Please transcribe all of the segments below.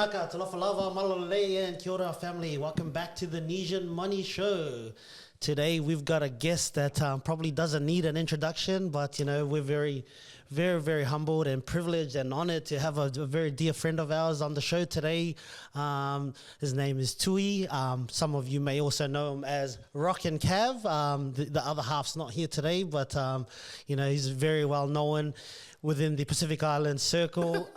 Kanaka, Talofa Lava, Malalei, and Kia ora family. Welcome back to the Nesian Money Show. Today we've got a guest that probably doesn't need an introduction, but you know, we're very, very humbled and privileged and honored to have a very dear friend of ours on the show today. His name is Tui. Some of you may also know him as Rock and Cav. The other half's not here today, but you know, he's very well known within the Pacific Island circle,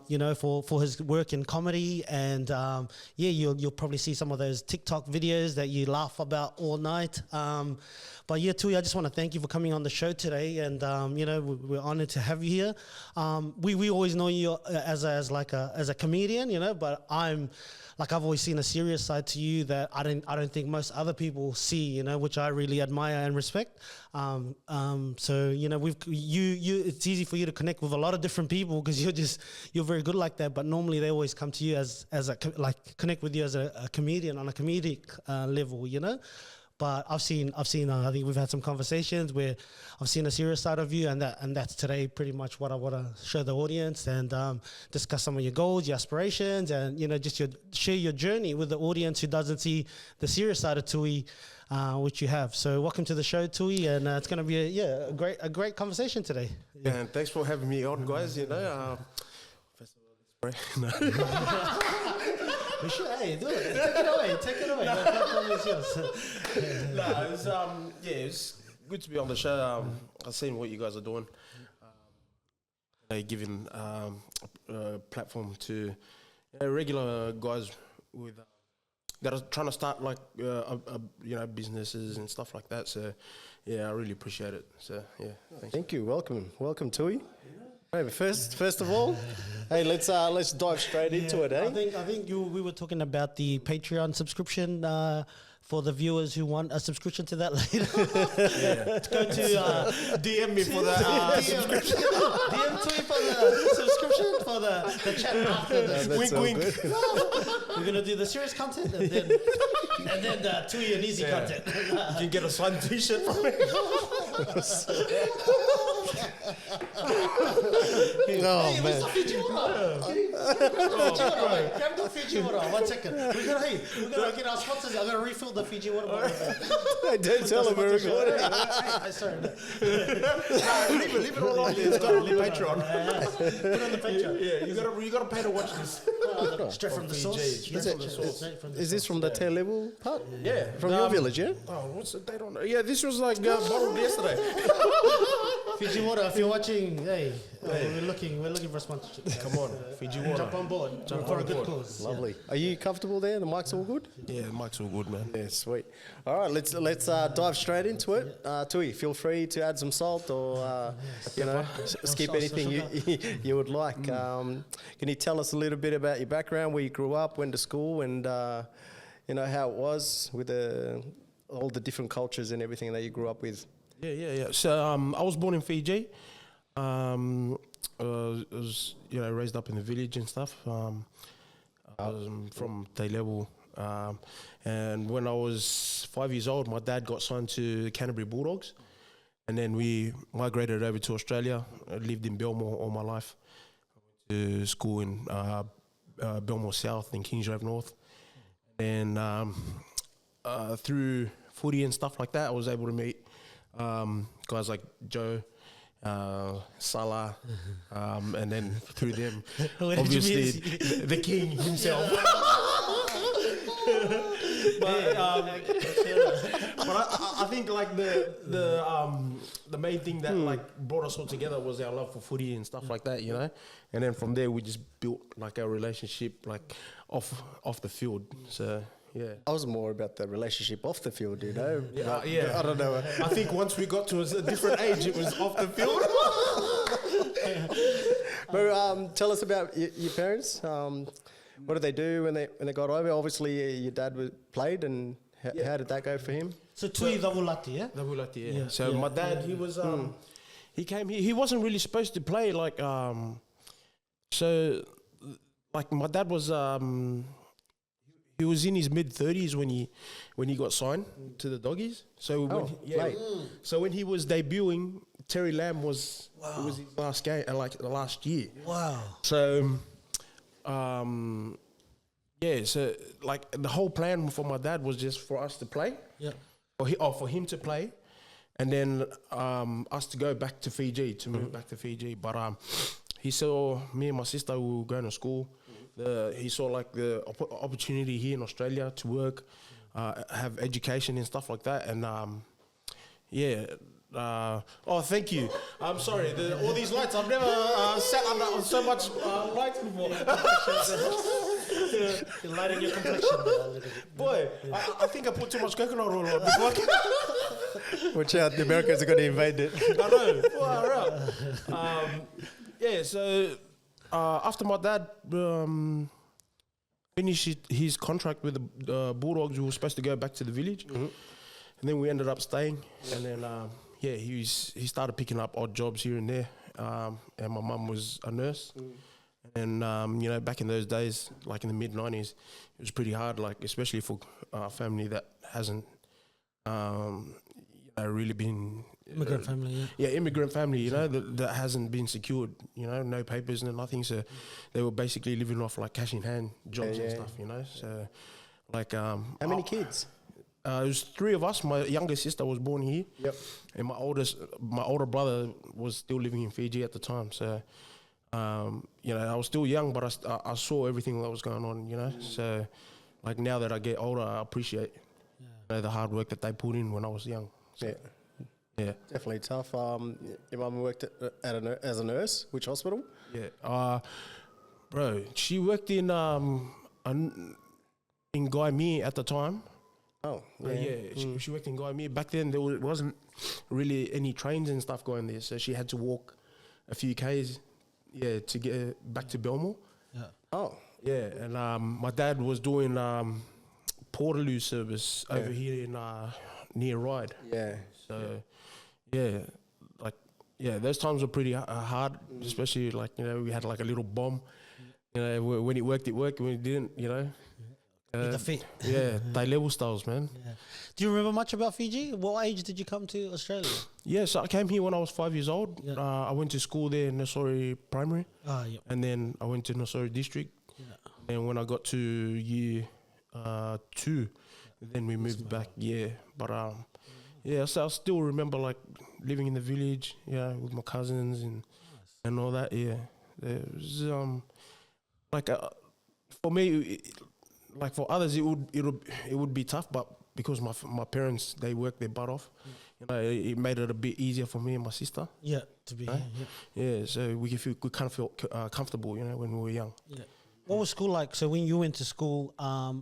you know, for his work in comedy. And yeah, you'll probably see some of those TikTok videos that you laugh about all night. But yeah, Tui, I just want to thank you for coming on the show today. And, you know, we're honored to have you here. We always know you as a comedian, you know, but I've always seen a serious side to you that I don't think most other people see, you know, which I really admire and respect. So, you know, it's easy for you to connect with a lot of different people because you're very good like that. But normally they always come to you connect with you as a comedian on a comedic level, you know. But I've seen. I think we've had some conversations where I've seen a serious side of you, and that's today pretty much what I want to show the audience and discuss some of your goals, your aspirations, and you know just share your journey with the audience who doesn't see the serious side of Tui, which you have. So welcome to the show, Tui, and it's going to be a great conversation today. Yeah, and thanks for having me on, guys. You know, first of all, let's pray. We should, hey, do it. Take it away. It's yours. It's good to be on the show. I've seen what you guys are doing. Giving a platform to regular guys with that are trying to start businesses and stuff like that. So yeah, I really appreciate it. So yeah, thanks. Thank you. Welcome, Tui. Maybe first of all, hey, let's dive straight into it. Eh? I think we were talking about the Patreon subscription for the viewers who want a subscription to that later. Go to DM me for that subscription. DM Tui for the subscription for the chat after the wink, so wink. We're gonna do the serious content and then the Tui and easy content. You can get a signed T-shirt from me. Hey, where's the Fiji water? Grab the Fiji water. 1 second. We're gonna get our sponsors. I'm gonna refill the Fiji water. Hey, don't tell them we're recording. Sorry. Leave it all on there. It's got on the Patreon. Put it on the Patreon. Yeah, you gotta pay to watch this. Straight from the source. Is this from the tail level part? Yeah, from your village, yeah. Oh, what's the date on it? Yeah, this was like bottled yesterday. Fiji water, if you're watching, hey, we're looking for sponsorship. Come on, Fiji water. Jump on board. For a good cause. Lovely. Are you comfortable there? The mic's all good? Yeah, the mic's all good, man. Yeah, sweet. All right, let's dive straight into it. Tui, feel free to add some salt or skip anything you would like. Can you tell us a little bit about your background, where you grew up, went to school, and how it was with all the different cultures and everything that you grew up with? Yeah. So I was born in Fiji. I was raised up in the village and stuff. I was from Te Level. And when I was 5 years old, my dad got signed to Canterbury Bulldogs. And then we migrated over to Australia. I lived in Belmore all my life. I went to school in Belmore South and Kingsgrove North. And through footy and stuff like that, I was able to meet guys like Joe, Salah, and then through them, obviously the king himself. But I think like the main thing that like brought us all together was our love for footy and stuff like that, you know. And then from there we just built like our relationship like off the field. So. Yeah, I was more about the relationship off the field, you know. I don't know. I think once we got to a different age, it was off the field. But tell us about your parents. What did they do when they got over? Obviously, your dad played, and how did that go for him? So Tui Davulati, yeah? Davulati, yeah. So my dad, he was he came here. He wasn't really supposed to play like so like my dad was he was in his mid-30s when he got signed to the Doggies. So so when he was debuting, Terry Lamb was it was his last game, like the last year. Wow. So yeah, so like the whole plan for my dad was just for us to play, Yeah. for him to play, and then us to go back to Fiji, to move back to Fiji. But he saw me and my sister who were going to school. He saw like the opportunity here in Australia to work, have education and stuff like that, and yeah. Oh, thank you. I'm sorry. All these lights, I've never sat under so much lights before. You're lighting your complexion there a little bit. Boy, I think I put too much coconut oil on before. Watch out, the Americans are going to invade it. I know. Far out. Yeah, so after my dad finished his contract with the Bulldogs, we were supposed to go back to the village. And then we ended up staying. And then, yeah, he started picking up odd jobs here and there. And my mum was a nurse. And, you know, back in those days, like in the mid-90s, it was pretty hard, like especially for a family that hasn't really been... Immigrant family, yeah. Yeah, immigrant family, you know, that hasn't been secured, you know, no papers, no nothing. So they were basically living off like cash in hand jobs and stuff, you know. So like... How many kids? It was 3 of us. My younger sister was born here. Yep. And my older brother was still living in Fiji at the time. So, you know, I was still young, but I saw everything that was going on, you know. So, like now that I get older, I appreciate you know, the hard work that they put in when I was young. So, yeah. Definitely tough. Your mum worked as a nurse. Which hospital? Yeah. Bro, she worked in Gaimir at the time. Oh, yeah. She worked in Gaimir. Back then, there wasn't really any trains and stuff going there, so she had to walk a few k's, to get back to Belmore. Yeah. Oh. Yeah, and my dad was doing Portaloo service over here in near Ryde. Yeah. So, those times were pretty hard, especially like, you know, we had like a little bomb. You know, when it worked, when it didn't, you know. The feet. Yeah, they level styles, man. Yeah. Do you remember much about Fiji? What age did you come to Australia? Yeah, so I came here when I was 5 years old. Yeah. I went to school there in Nosori Primary. Yeah. And then I went to Nosori District. Yeah. And when I got to year 2, then we moved back. Yeah, but so I still remember like living in the village, with my cousins and all that. Yeah, it was like for me. Like for others, it would be tough, but because my parents, they worked their butt off, you know, it made it a bit easier for me and my sister. Yeah, to be right? here. Yeah, so we kind of felt comfortable, you know, when we were young. Yeah. What was school like? So when you went to school,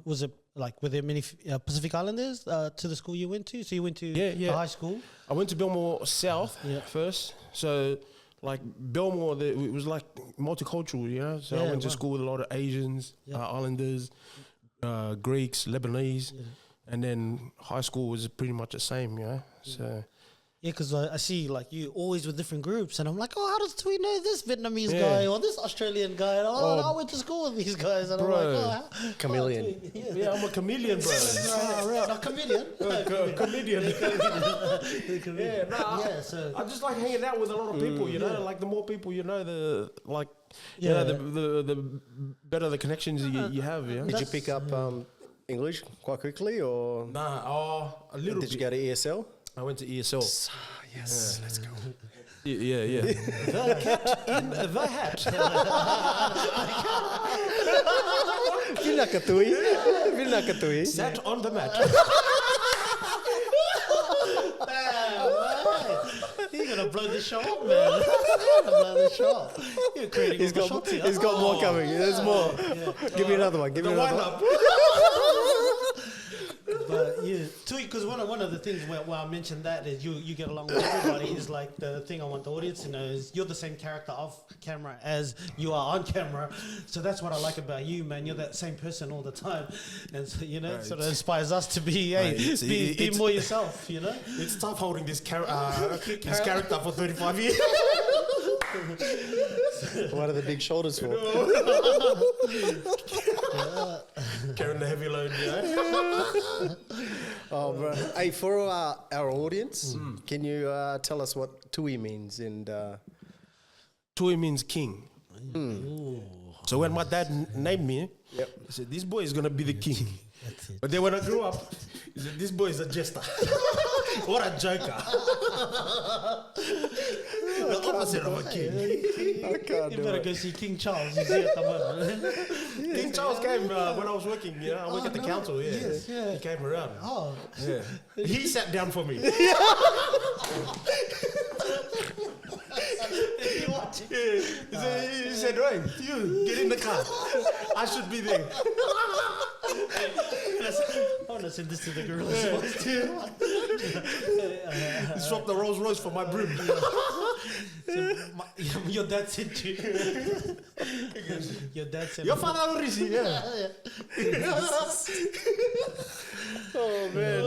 was it like were there many Pacific Islanders to the school you went to? So you went to high school. I went to Belmore South first, so. Like Belmore, it was like multicultural, you know. So I went to school with a lot of Asians, Islanders, Greeks, Lebanese, and then high school was pretty much the same, you know. So because I see like you always with different groups, and I'm like, how does Tweet know this Vietnamese guy or this Australian guy? And I went to school with these guys, and bro. I'm like, chameleon. Yeah, I'm a chameleon, bro. Not comedian. Comedian. So I just like hanging out with a lot of people, you know. Like the more people you know, the better the connections you have. Yeah. Did you pick up English quite quickly, or a little? Did you go to ESL? I went to ESL. Yes, let's go. Yeah. The cat in the hat. Vinakatui. Sat on the mat. You're gonna blow the show up, man. You're gonna blow the show up. You're creating He's got more coming. There's more. Give me another one. Give me another one. But yeah, because one of the things where I mentioned that is you get along with everybody is like the thing I want the audience to know is you're the same character off camera as you are on camera. So that's what I like about you, man. You're that same person all the time, and so you know, sort of inspires us to be be more yourself. You know, it's tough holding this character for 35 years. What are the big shoulders for? Carrying the heavy load, yeah. Oh, bro. Hey, for our audience, can you tell us what Tui means? And Tui means king. So when my dad named me, Yep. he said, "This boy is gonna be the king." That's it. But then when I grew up, he said, "This boy is a jester." What a joker! The opposite of a king. I can't You do better it. go see King Charles. You see it, come on. King Charles came when I was working. I work at the council. Yeah, Yes, yeah. he came around. Oh, Yeah, he sat down for me. He said, "Right, you get in the car. I should be there." I want to send this to the gorillas voice too. He swapped the Rolls Royce for my broom. Your dad sent you. Your dad sent Your me. father already, yeah. Oh man.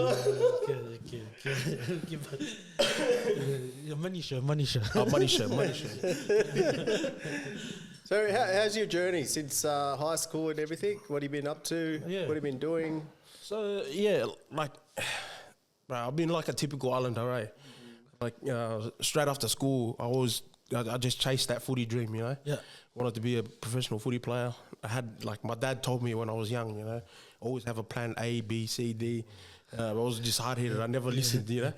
Money show, money show. Money share, money share. So how's your journey since high school and everything? What have you been up to? Yeah. What have you been doing? So yeah, like, bro, I've been like a typical Islander, right? Like straight after school, I just chased that footy dream, you know. Yeah. Wanted to be a professional footy player. I had, like, my dad told me when I was young, you know, always have a plan A, B, C, D. I was just hard headed. I never listened, you know.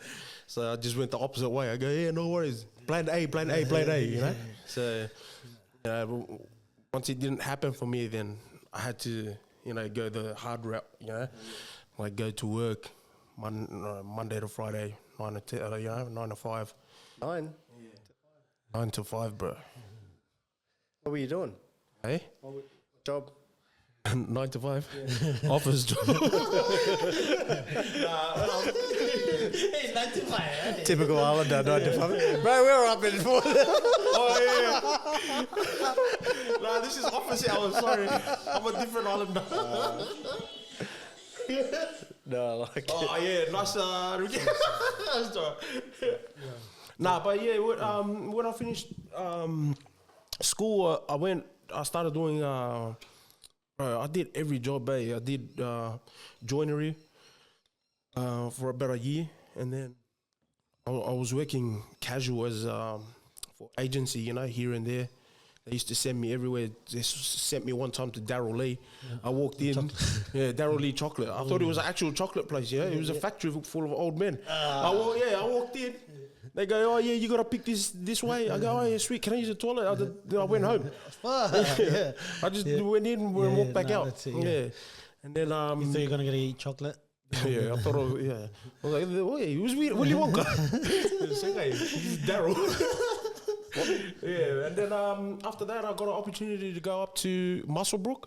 So I just went the opposite way. I go, yeah, no worries. Plan A, plan A, plan A, you know. So once it didn't happen for me, then I had to, you know, go the hard route, you know, like go to work Monday to Friday, 9 to 10, you know, 9 to 5. 9. 9 to 5, bro. What were you doing? Hey? What job? 9 to 5? Office job. Hey, 95. Typical Islander, 9 to 5. Bro, we were up in 4. Oh, yeah. Nah, this is opposite. I'm sorry. I'm a different Islander. No, I like it. Oh, yeah. Nice. That's all right. Nah, but yeah, when I finished school, I started doing, I did every job, eh? I did joinery for about a year, and then I was working casual as for agency, you know, here and there. They used to send me everywhere. They sent me one time to Darryl Lee. Yeah. I walked in, Darryl Lee chocolate. I thought it was an actual chocolate place, yeah? It was a factory full of old men. I walked in. They go, oh, yeah, you got to pick this way. I go, oh, yeah, sweet. Can I use the toilet? I went home. Yeah. I just went in and walked back out. That's it, yeah. And then... You thought you were going to eat chocolate? Yeah, I thought, I was like, wait, it was Willy Wonka. Daryl. Yeah, and then after that, I got an opportunity to go up to Muswellbrook,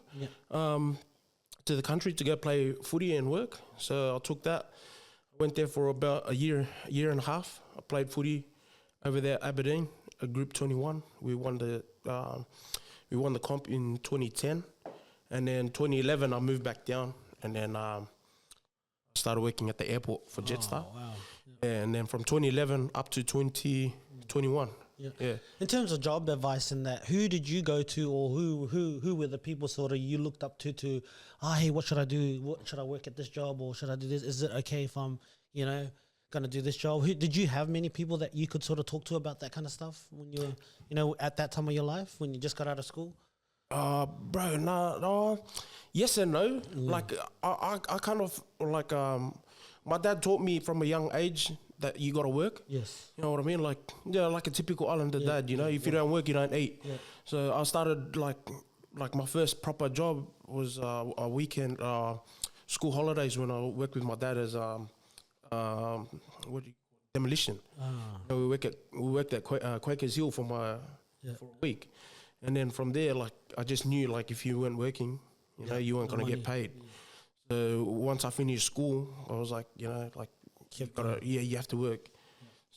to the country to go play footy and work. So I took that. Went there for about a year and a half. I played footy over there at Aberdeen, a Group 21. We won the comp in 2010, and then 2011 I moved back down, and then started working at the airport for Jetstar. Oh, wow. Yeah, and then from 2011 up to 2021. Yeah. In terms of job advice and that, who did you go to, or who were the people sort of you looked up to, hey, what should I do? What should I work at this job, or should I do this? Is it okay if I'm, gonna do this job? Did you have many people that you could sort of talk to about that kind of stuff when you were, at that time of your life when you just got out of school? Bro, no. Yes and no. Like I kind of like my dad taught me from a young age that you got to work. Yes. You know what I mean? Like, like a typical Islander dad, if you don't work, you don't eat. Yeah. So I started like my first proper job was a weekend school holidays when I worked with my dad as demolition. We worked at Quakers Hill for a week. And then from there, like, I just knew, like, if you weren't working, you weren't going to get paid. So once I finished school, I was like, you have to work.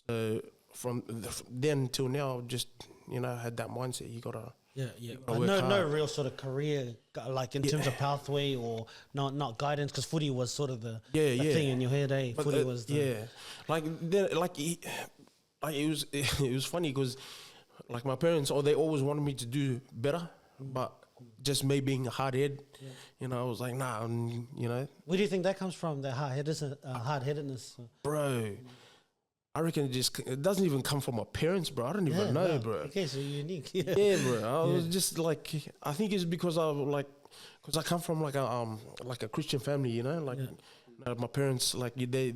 So from then till now, just, had that mindset. You got to No real sort of career, like in terms of pathway or not guidance, because footy was sort of the thing in your head, eh? But footy was the... it was funny because, like, my parents, they always wanted me to do better, but just me being a hard head, I was like, nah, Where do you think that comes from, that hard-headedness? Bro, I reckon it doesn't even come from my parents, bro. I don't even know, no. bro. Okay, so you're unique. Yeah, bro. I was just like, I think it's because because I come from like a Christian family, you know, like my parents, like they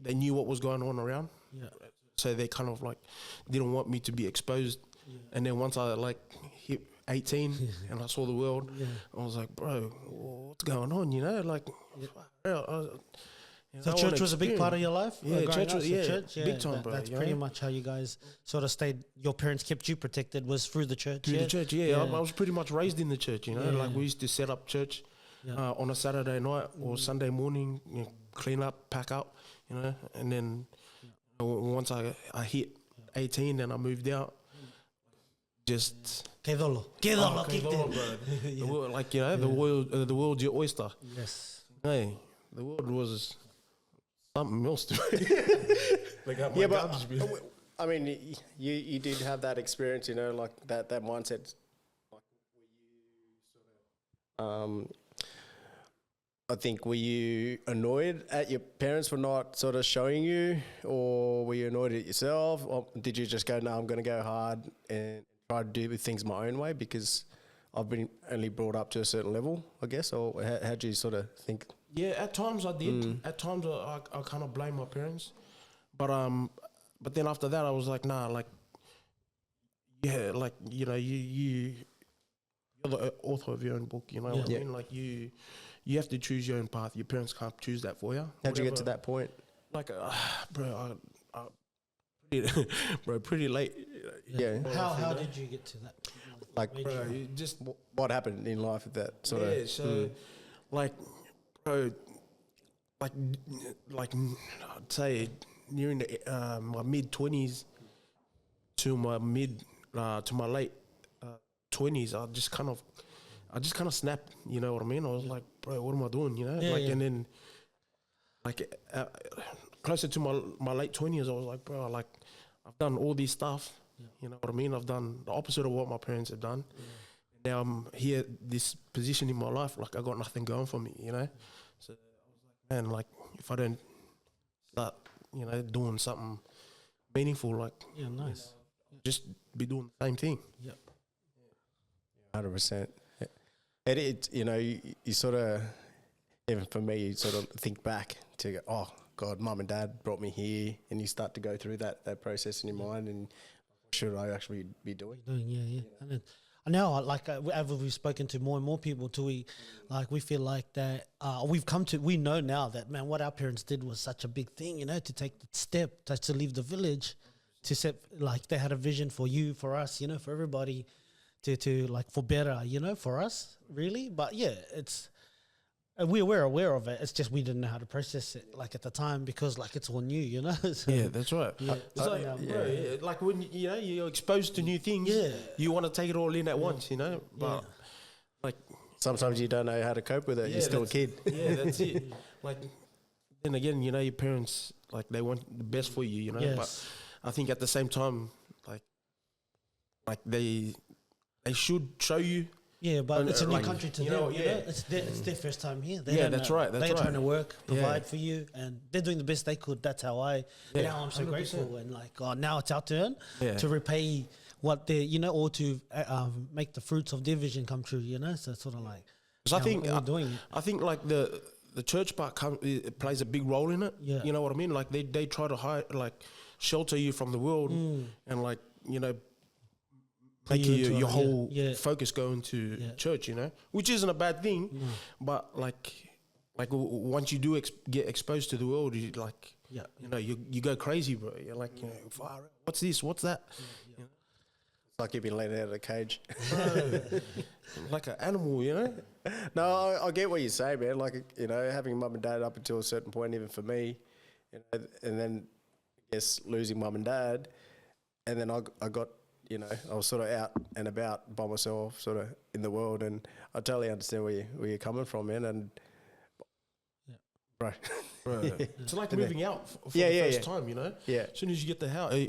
knew what was going on around, so they kind of like didn't want me to be exposed. And then once I like hit 18 and I saw the world, I was like, bro, what's going on? You know, like. So church was a big part of your life? Yeah, church was big time, bro. That's pretty much how you guys sort of stayed, your parents kept you protected, was through the church. Through the church, I was pretty much raised in the church, you know, like we used to set up church on a Saturday night or Sunday morning, you know, clean up, pack up, you know, and then once I hit 18 and I moved out, just... Kedolo, bro. The world, like, you know, the world's your oyster. Yes. Hey, the world was... something else to me. But I mean, you did have that experience, you know, like that mindset. Like, I think, were you annoyed at your parents for not sort of showing you, or were you annoyed at yourself, or did you just go, no, I'm going to go hard and try to do things my own way because I've been only brought up to a certain level, I guess, or how do you sort of think? Yeah, at times I did. At times I kind of blame my parents, but then after that I was like, nah, like, yeah, like, you know, you're the author of your own book, you know what I mean? Like you have to choose your own path. Your parents can't choose that for you. How'd you get to that point? Like, bro, pretty late. Yeah. How did you get to that? Like, bro, just what happened in life with that sort of? So, like, bro, like I'd say nearing the, my mid-20s to my late 20s, I just kind of snapped, you know what I mean? I was like, bro, what am I doing, you know? And then, like, closer to my late 20s, I was like, bro, like, I've done all this stuff, you know what I mean? I've done the opposite of what my parents have done. Now I'm here, this position in my life, like, I got nothing going for me, you know? So I was like, man, like, if I don't start, you know, doing something meaningful, like, nice. just be doing the same thing. 100%. It you know, you sort of, even for me, you sort of think back to go, oh God, mum and dad brought me here, and you start to go through that process in your mind, and what should I actually be doing? And then, I know, like, as we've spoken to more and more people, too, we feel like that we know now that, man, what our parents did was such a big thing, you know, to take the step, to leave the village, to set, like, they had a vision for you, for us, you know, for everybody, to like, for better, you know, for us, really. But yeah, it's, we're aware of it. It's just we didn't know how to process it, like, at the time, because, like, it's all new, you know. So, yeah, that's right. It's like, bro, like, when you know you're exposed to new things, you want to take it all in at once, you know. But like, sometimes you don't know how to cope with it. You're still a kid. Yeah, that's it. Like, then again, you know, your parents, like, they want the best for you, you know. But I think at the same time, like they should show you. Yeah, but it's a new country to them. You know? It's their first time here. That's right. They're trying to work, provide for you, and they're doing the best they could. That's how now I'm so 100%. Grateful, and like, oh, now it's our turn to repay what they, you know, or to make the fruits of their vision come true. You know, so it's sort of like. Because I think like the church part plays a big role in it. Yeah. You know what I mean? Like they try to shelter you from the world, and, like, you know, make your whole focus go into church, you know, which isn't a bad thing, but like once you do get exposed to the world, you like, you know, you go crazy, bro. You're like, you know, what's this? What's that? You know? It's like you've been let out of the cage. Like an animal, you know? No, I get what you say, man. Like, you know, having mum and dad up until a certain point, even for me, you know, and then I guess losing mum and dad, and then I got, you know, I was sort of out and about by myself, sort of in the world, and I totally understand where you're coming from, man. And bro, it's like moving out for the first time, you know. Yeah. As soon as you get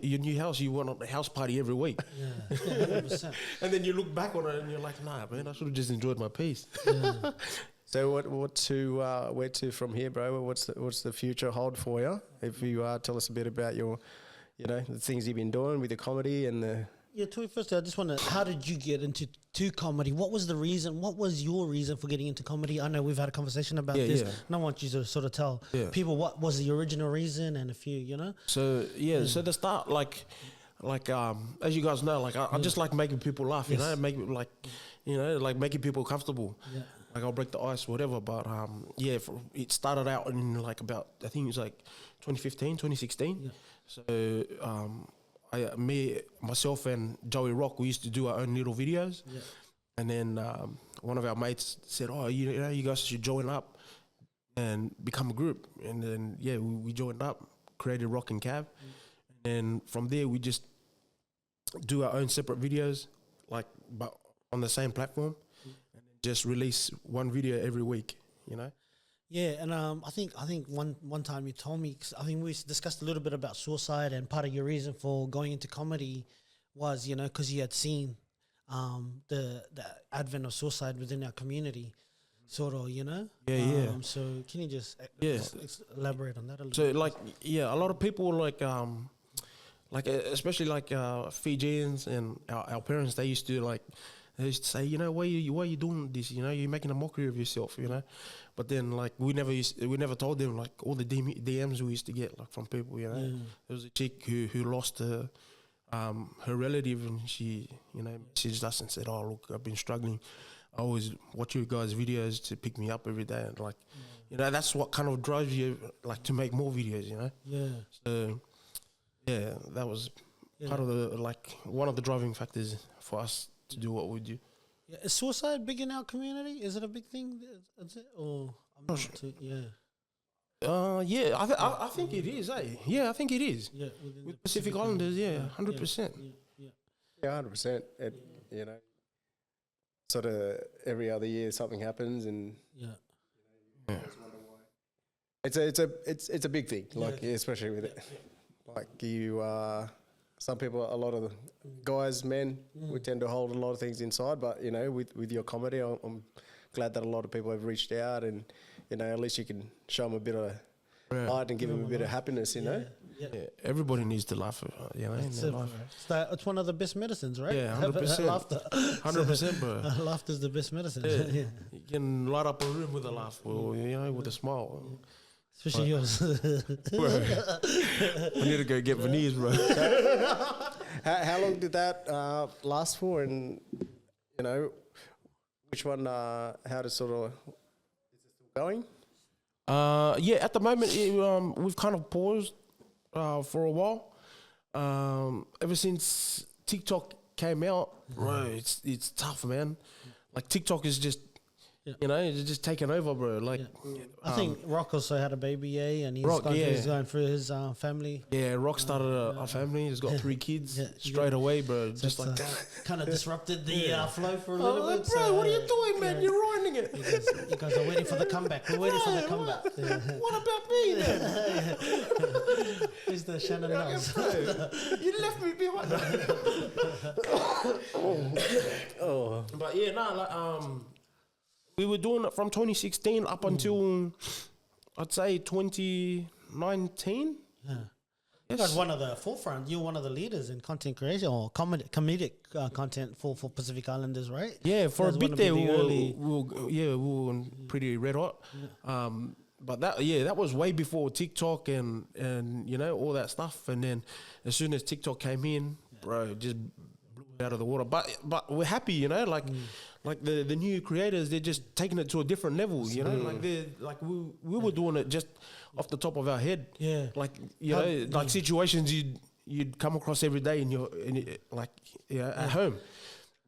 your new house, you want a house party every week. Yeah, 100%. And then you look back on it and you're like, nah, man, I should have just enjoyed my peace. Yeah. So where to from here, bro? What's the future hold for you? If you tell us a bit about your you know, the things you've been doing with the comedy and the. Yeah, Tui, first, I just want to, how did you get into comedy? What was the reason? What was your reason for getting into comedy? I know we've had a conversation about this. And I want you to sort of tell people what was the original reason and if you, you know? So, so the start, like as you guys know, like I just like making people laugh, you know, like making people comfortable. Yeah. Like I'll break the ice, whatever. But it started out in like about, I think it was like 2015, 2016. Yeah. So, myself and Joey Rock, we used to do our own little videos. Yeah. And then one of our mates said, oh, you know, you guys should join up and become a group. And then, we joined up, created Rock and Cav. And from there, we just do our own separate videos, like, but on the same platform. And just release one video every week, you know? Yeah, and I think one time you told me, 'cause I think we discussed a little bit about suicide, and part of your reason for going into comedy was, you know, because you had seen the advent of suicide within our community, sort of, you know. So can you just elaborate on that a little? So like, a lot of people like especially like Fijians and our parents, they used to say, you know, why you doing this? You know, you're making a mockery of yourself, you know. But then, like, we never told them, like, all the DMs we used to get, like, from people, you know. Yeah. There was a chick who lost her relative, and she, you know, messaged us and said, oh, look, I've been struggling. I always watch you guys' videos to pick me up every day. And, like, you know, that's what kind of drives you, like, to make more videos, you know. Yeah. So, that was part of the, like, one of the driving factors for us to do what we do. Yeah. Is suicide big in our community? Is it a big thing? Is it? Or I'm not sure. I think it is, eh? Yeah, I think it is. Yeah, with Pacific Islanders, 100%. Yeah, 100%. You know, sort of every other year something happens, and it's a big thing. Like especially with it, like you. Some people, a lot of the guys, men, we tend to hold a lot of things inside. But, you know, with your comedy, I'm glad that a lot of people have reached out, and, you know, at least you can show them a bit of light and give them a bit of happiness, you know? Yeah. Everybody needs to laugh, you know, in their life. It's one of the best medicines, right? Yeah, 100%. Laughter. 100%, bro. Laughter's the best medicine. Yeah. You can light up a room with a laugh, or, you know, with a smile. Especially yours. Bro, I need to go get veneers, bro. How long did that last for? And, you know, which one, how does sort of, is it still going? At the moment, we've kind of paused for a while. Ever since TikTok came out, bro, it's tough, man. Like, TikTok is just, you know, it's just taking over, bro. Like, I think Rock also had a baby, and he's going through his family. Yeah, Rock started a family. He's got 3 kids straight away, bro. So just like that. Kind of disrupted the flow for a little bit. Bro, so, what are you doing, man? You're ruining it. You guys are waiting for the comeback. We're waiting for the comeback. What about me, then? Who's the Shannon Nells? You left me behind. But yeah, we were doing it from 2016 up until, I'd say, 2019. Yeah. You guys one of the forefront. You're one of the leaders in content creation or comedic content for Pacific Islanders, right? Yeah, for a bit there, we were pretty red hot. Yeah. But that was way before TikTok and you know, all that stuff. And then as soon as TikTok came in, bro, just blew it out of the water. But we're happy, you know, like the new creators, they're just taking it to a different level, you know, like we were doing it just off the top of our head. Yeah. Like, you know, like situations you'd come across every day at home.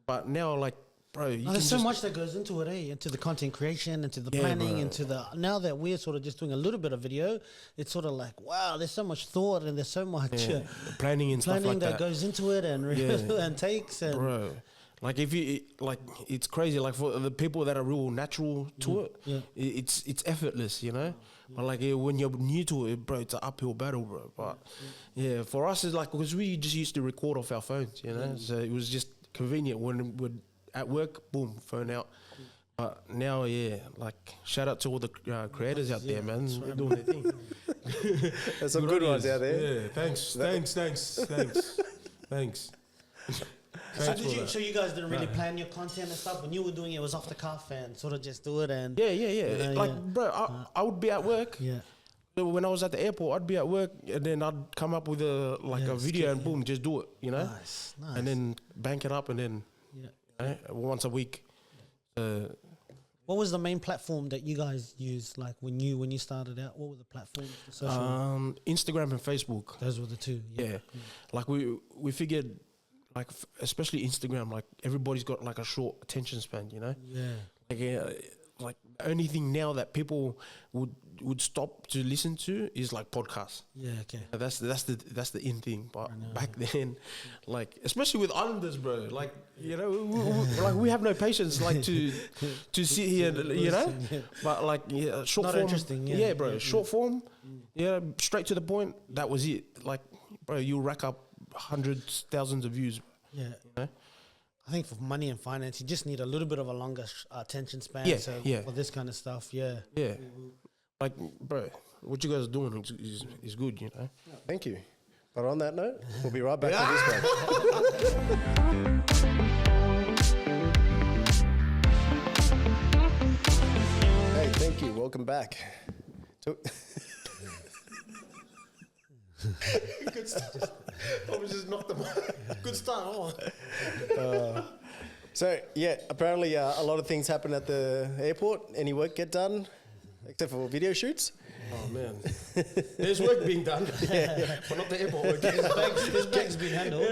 But now, like, bro, there's so much that goes into it, into the content creation, into the planning, into the, now that we're sort of just doing a little bit of video, it's sort of like, wow, there's so much thought and there's so much planning and stuff like that goes into it and and takes and bro. Like if you like, it's crazy. Like for the people that are real natural to it, it's effortless, you know. But like when you're new to it, bro, it's an uphill battle, bro. But for us, it's like because we just used to record off our phones, you know. So it was just convenient when we're at work, boom, phone out. But now, yeah, like shout out to all the creators out there, man. They're doing their thing. There's some good ones out there. Yeah, thanks. So you guys didn't really plan your content and stuff. When you were doing it, was off the cuff and sort of just do it and Yeah. Like, bro, I would be at work. yeah. So when I was at the airport, I'd be at work and then I'd come up with a video and boom, just do it, you know? Nice. And then bank it up and then once a week. What was the main platform that you guys used? Like when you started out, what were the platforms? For social? Instagram and Facebook. Those were the two. Yeah. Like we figured, like especially Instagram, like everybody's got like a short attention span, you know? Yeah. Like the only thing now that people would stop to listen to is like podcasts. Yeah. Okay. That's the in thing. But back then, like especially with Islanders, bro, like you know, we have no patience like to sit here, you know. But like short Not form, interesting. yeah, bro, short form, straight to the point. That was it. Like, bro, you rack up hundreds, thousands of views. Yeah. You know? I think for money and finance, you just need a little bit of a longer attention span. Yeah, So yeah. for this kind of stuff, yeah. Yeah. Like, bro, what you guys are doing is good, you know. Thank you. But on that note, we'll be right back to this one. Hey, thank you. Welcome back. Good start. Probably just knocked them out. Good start. So, yeah, apparently a lot of things happen at the airport. Any work get done, except for video shoots? Oh, man. There's work being done, but not the airport work. His bag's been handled.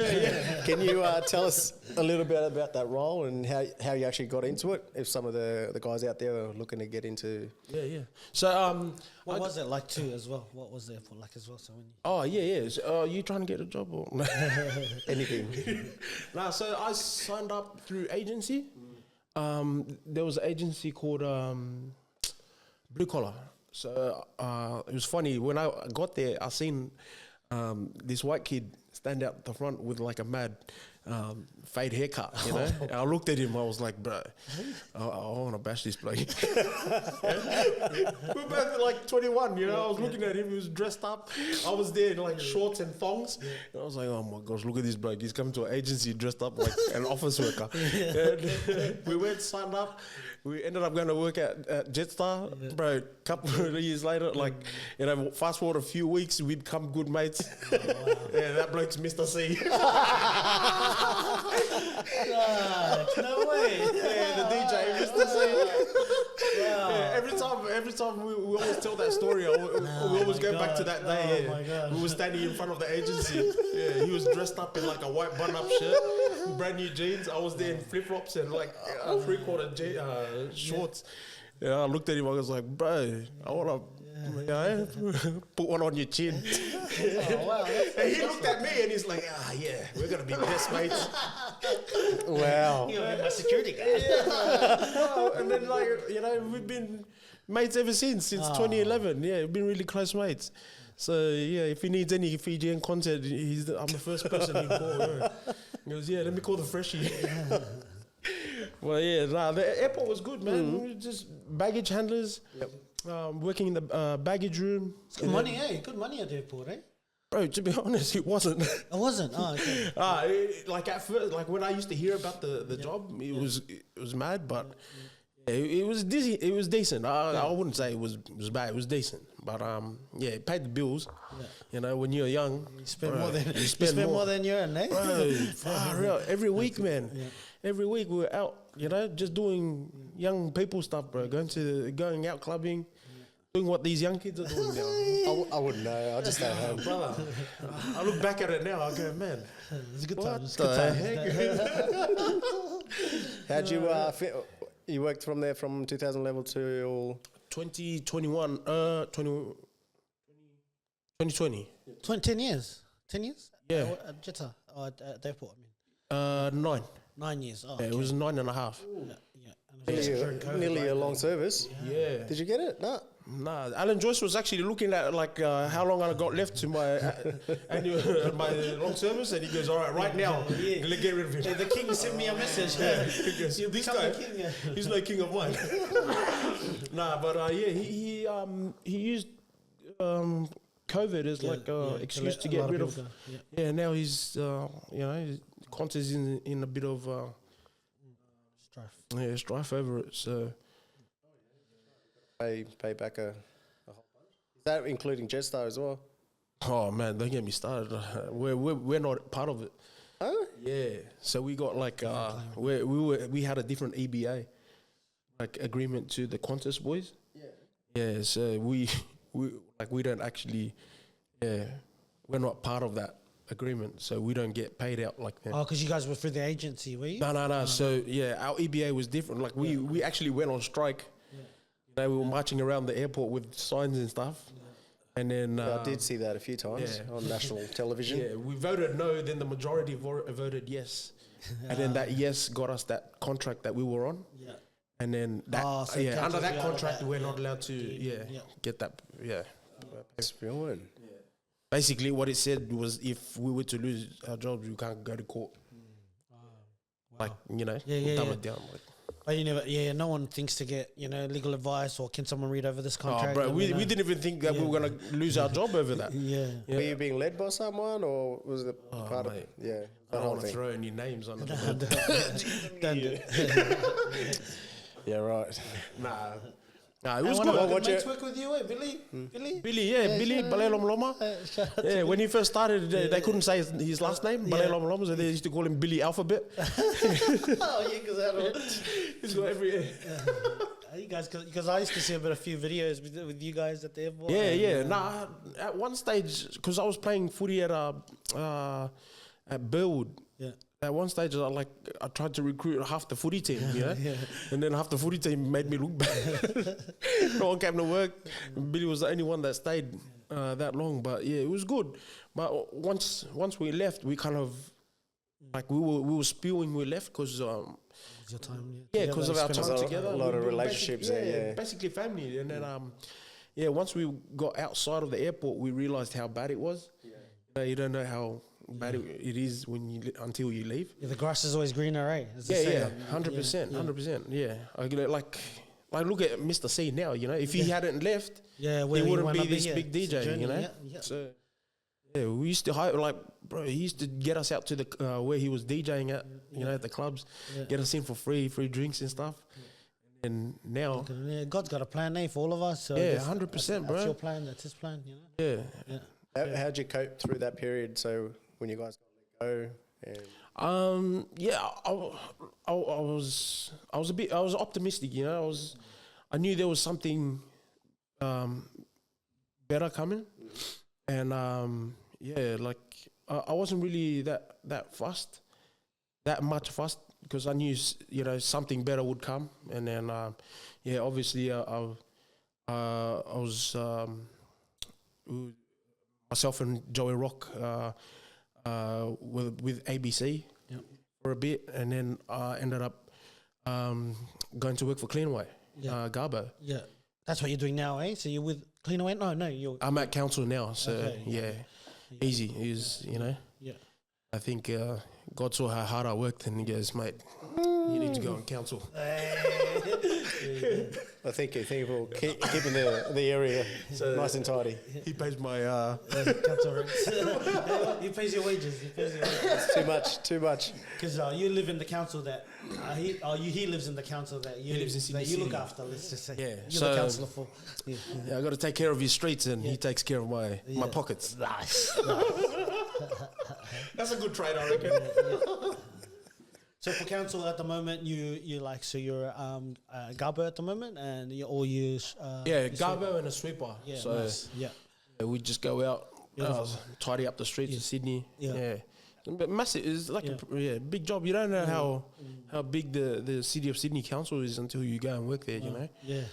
Can you tell us a little bit about that role and how you actually got into it, if some of the guys out there are looking to get into... Yeah. So, What was it like too as well? What was the airport like as well? So when So, you trying to get a job or anything? So I signed up through agency. There was an agency called Blue Collar. So it was funny when I got there. I seen this white kid stand out the front with like a mad fade haircut, you know. And I looked at him. I was like, bro, I want to bash this bloke. We're both like 21, you know. I was looking at him. He was dressed up. I was there in like shorts and thongs. And I was like, oh my gosh, look at this bloke. He's coming to an agency dressed up like an office worker. And we went, signed up. We ended up going to work at Jetstar, bro. A couple of years later, like, you know, fast forward a few weeks, we'd become good mates. Oh, wow. Yeah, that bloke's Mr. C. no way. Yeah, the DJ, Mr. C. Wow. Yeah, every time we always tell that story. We always go back to that day. Oh my God. We were standing in front of the agency. Yeah, he was dressed up in like a white button-up shirt, brand new jeans. I was there in flip-flops and like three-quarter shorts. Yeah, I looked at him. I was like, bro, I want to put one on your chin. Oh, wow. And he looked at me and he's like, we're going to be best mates. Wow. You're my security guy. And then, like, you know, we've been mates ever since 2011. Yeah, we've been really close mates. So, yeah, if he needs any Fijian content, I'm the first person he'd call. Yeah. He goes, let me call the freshie. Well, the airport was good, man. We were just baggage handlers, working in the baggage room. Good money, Good money at the airport, eh? Bro, to be honest, it wasn't. It wasn't? Oh, okay. Like at first, like when I used to hear about the job, it was mad, but it was dizzy. It was decent. I wouldn't say it was bad. It was decent, but it paid the bills. Yeah. You know, when you're young, you spend more than you earn, eh? Bro, real. Every week, man. Yeah. Every week we were out, you know, just doing young people stuff, bro. Going out clubbing, doing what these young kids are doing now. I wouldn't know. I just stay home. Brother, I look back at it now, I go, man. It's a good time. What the heck? How'd you you worked from there from 2011 to 2021, 2020. 10 years? 10 years? Yeah. At Jetta, or at the airport, I mean. 9. 9 years. Oh, yeah, it was 9.5. Yeah. Nearly a long service. Yeah. Did you get it? No. Nah, Alan Joyce was actually looking at like how long I got left to my annual my long service, and he goes, "All right now, let's get rid of him." The king sent me a message. He goes, You "This become guy, the king." he's no king of wine." Nah, but he used COVID as like excuse to get rid of. Yeah, now he's Qantas is in a bit of strife over it. So. Pay back a whole bunch. Is that including Jetstar as well? Oh man, don't get me started. We're not part of it. Huh? Yeah. So we got like we had a different EBA like agreement to the Qantas boys. Yeah. Yeah. So we don't actually we're not part of that agreement. So we don't get paid out like that. Oh, because you guys were through the agency, were you? No. So yeah, our EBA was different. Like we actually went on strike. We were marching around the airport with signs and stuff. And then... I did see that a few times on national television. Yeah, we voted no, then the majority voted yes. And then that yes got us that contract that we were on. Yeah. And then that, under that contract, we're not allowed to get that, That's brilliant. Yeah. Basically, what it said was if we were to lose our jobs, we can't go to court. Wow. Like, dumb it down. Like. But you never, no one thinks to get, legal advice or can someone read over this contract? Oh, bro, we didn't even think that we were going to lose our job over that. Were you being led by someone or was it part of it? Yeah. I don't want to throw any names on it. Yeah, right. Nah, it was good. good. What mates work with you, Billy? Billy? Billy, Balelom Loma. Yeah, when he first started, they couldn't say his last name, Balelom Loma, so they used to call him Billy Alphabet. He's got every... You guys, because I used to see a few videos with you guys at the airport. Nah, at one stage, because I was playing footy at Burwood. Yeah. At one stage, I tried to recruit half the footy team, and then half the footy team made me look bad. No one came to work. Billy was the only one that stayed that long, but yeah, it was good. But once we left, we kind of we were spewing. We left because your time, because of our time together. A lot of relationships there, basically family. And then once we got outside of the airport, we realized how bad it was. You don't know how bad it is until you leave. Yeah, the grass is always greener, right? 100%. Yeah, I look at Mr. C now. If he hadn't left, he wouldn't be this big DJ. So we used to hire he used to get us out to the where he was DJing at, at the clubs, get us in for free drinks and stuff. And now God's got a plan, for all of us. So 100%, bro. That's your plan. That's His plan. Yeah. How'd you cope through that period? So when you guys got let go, I was optimistic. I knew there was something better coming, and I wasn't really that much fussed because I knew something better would come, and then obviously I was myself and Joey Rock with ABC for a bit, and then I ended up going to work for Cleanaway, Garbo. Yeah, that's what you're doing now, eh? So you're with Cleanaway? No, I'm at council now, so easy is I think God saw how hard I worked, and he goes, mate, you need to go on council. I think we'll keeping the area nice and tidy. He pays my council rents. He pays your wages. Too much. Because you live in the council that he lives in the council that you lives in Sydney City. Look after. Let's just say, you're the councillor for. I got to take care of his streets, and he takes care of my pockets. Nice. That's a good trade, I reckon. So for council at the moment, you're Garbo at the moment, and Garbo and a sweeper. Yeah, so nice. We just go out, tidy up the streets of Sydney. Yeah. But massive is like a big job. You don't know how big the city of Sydney council is until you go and work there. Yeah,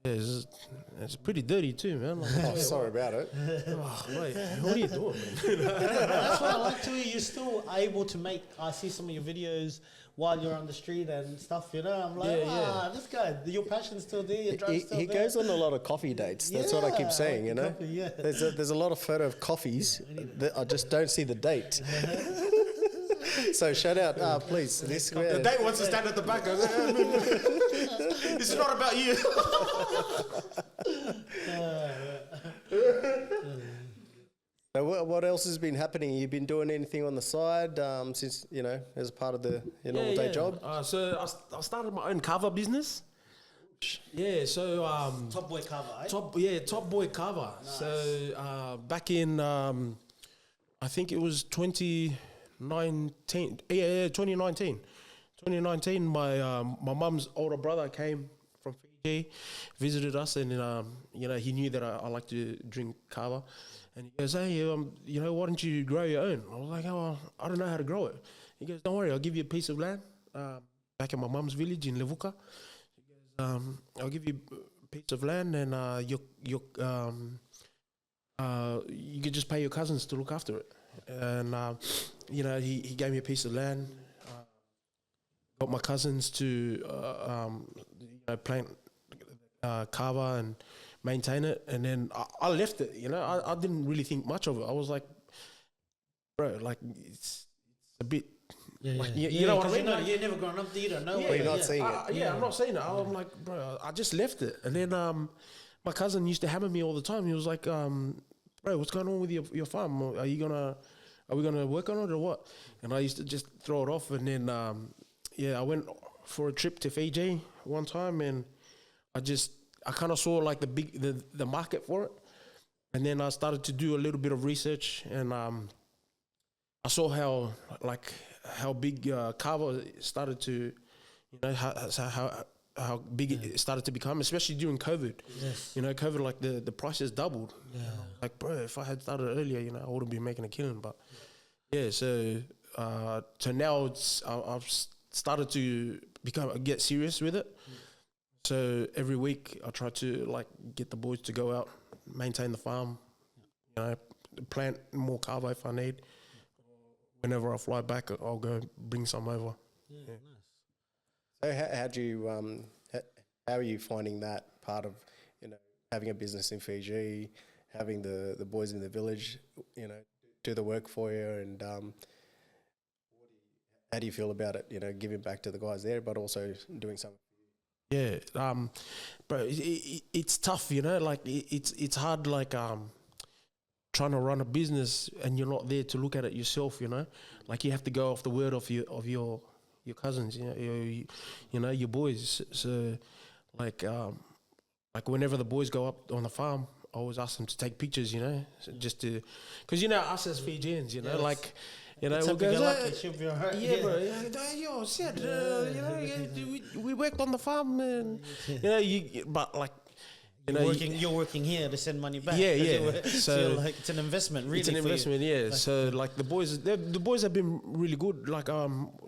it's pretty dirty too, man. Sorry about it. Mate, what are you doing, man? That's what I like to hear. You're still able to make. I see some of your videos while you're on the street and stuff, you know. I'm like, this guy, your passion's still there, your drive's still He there. goes on a lot of coffee dates. That's what I keep saying, you know. Coffee, yeah. There's a lot of photo of coffees that I just don't see the date. So shout out, please. The date wants to stand at the back. This is not about you. So what else has been happening? You've been doing anything on the side since, you know, as a part of the your normal day job? So I started my own kava business. Yeah, so Top Boy Kava, eh? Top Boy Kava. Nice. So back in I think it was 2019. 2019. My mum's older brother came from Fiji, visited us, and you know, he knew that I like to drink kava. And he goes, hey, you know, why don't you grow your own? I was like, oh, I don't know how to grow it. He goes, don't worry, I'll give you a piece of land back in my mum's village in Levuka. He goes, I'll give you a piece of land, and you could just pay your cousins to look after it. And you know, he gave me a piece of land. Got my cousins to you know, plant kava and maintain it, and then I left it. You know, I didn't really think much of it. I was like, bro, like it's a bit. You know what I mean? You've never grown up, you don't know. But you're not seeing it. I'm not seeing it. I'm like, bro, I just left it. And then my cousin used to hammer me all the time. He was like, bro, what's going on with your farm? Are we gonna work on it or what? And I used to just throw it off. And then I went for a trip to Fiji one time, and I kind of saw like the market for it. And then I started to do a little bit of research, and I saw how big kava started to, you know, how big it started to become, especially during COVID. Yes. You know, COVID, like the prices doubled. Yeah. Like, bro, if I had started earlier, you know, I wouldn't be making a killing. But so now I've started to get serious with it. So every week I try to like get the boys to go out, maintain the farm, you know, plant more kava if I need. Whenever I fly back, I'll go bring some over. Yeah. Nice. So how do you how are you finding that part of, you know, having a business in Fiji, having the boys in the village, you know, do the work for you, and how do you feel about it? You know, giving back to the guys there, but also doing something. Yeah, bro, it's tough, you know. Like it's hard, like trying to run a business and you're not there to look at it yourself, you know. Like you have to go off the word of your cousins, you know, your boys. So like whenever the boys go up on the farm, I always ask them to take pictures, you know, just to, because you know us as Fijians, you know, like. You know, we'll go, bro. Yo, shit. You know, we worked on the farm, and you know, but like, you know, you're working here to send money back. Yeah. So like, it's an investment, really. It's an investment, yeah. Like, so like the boys have been really good. Like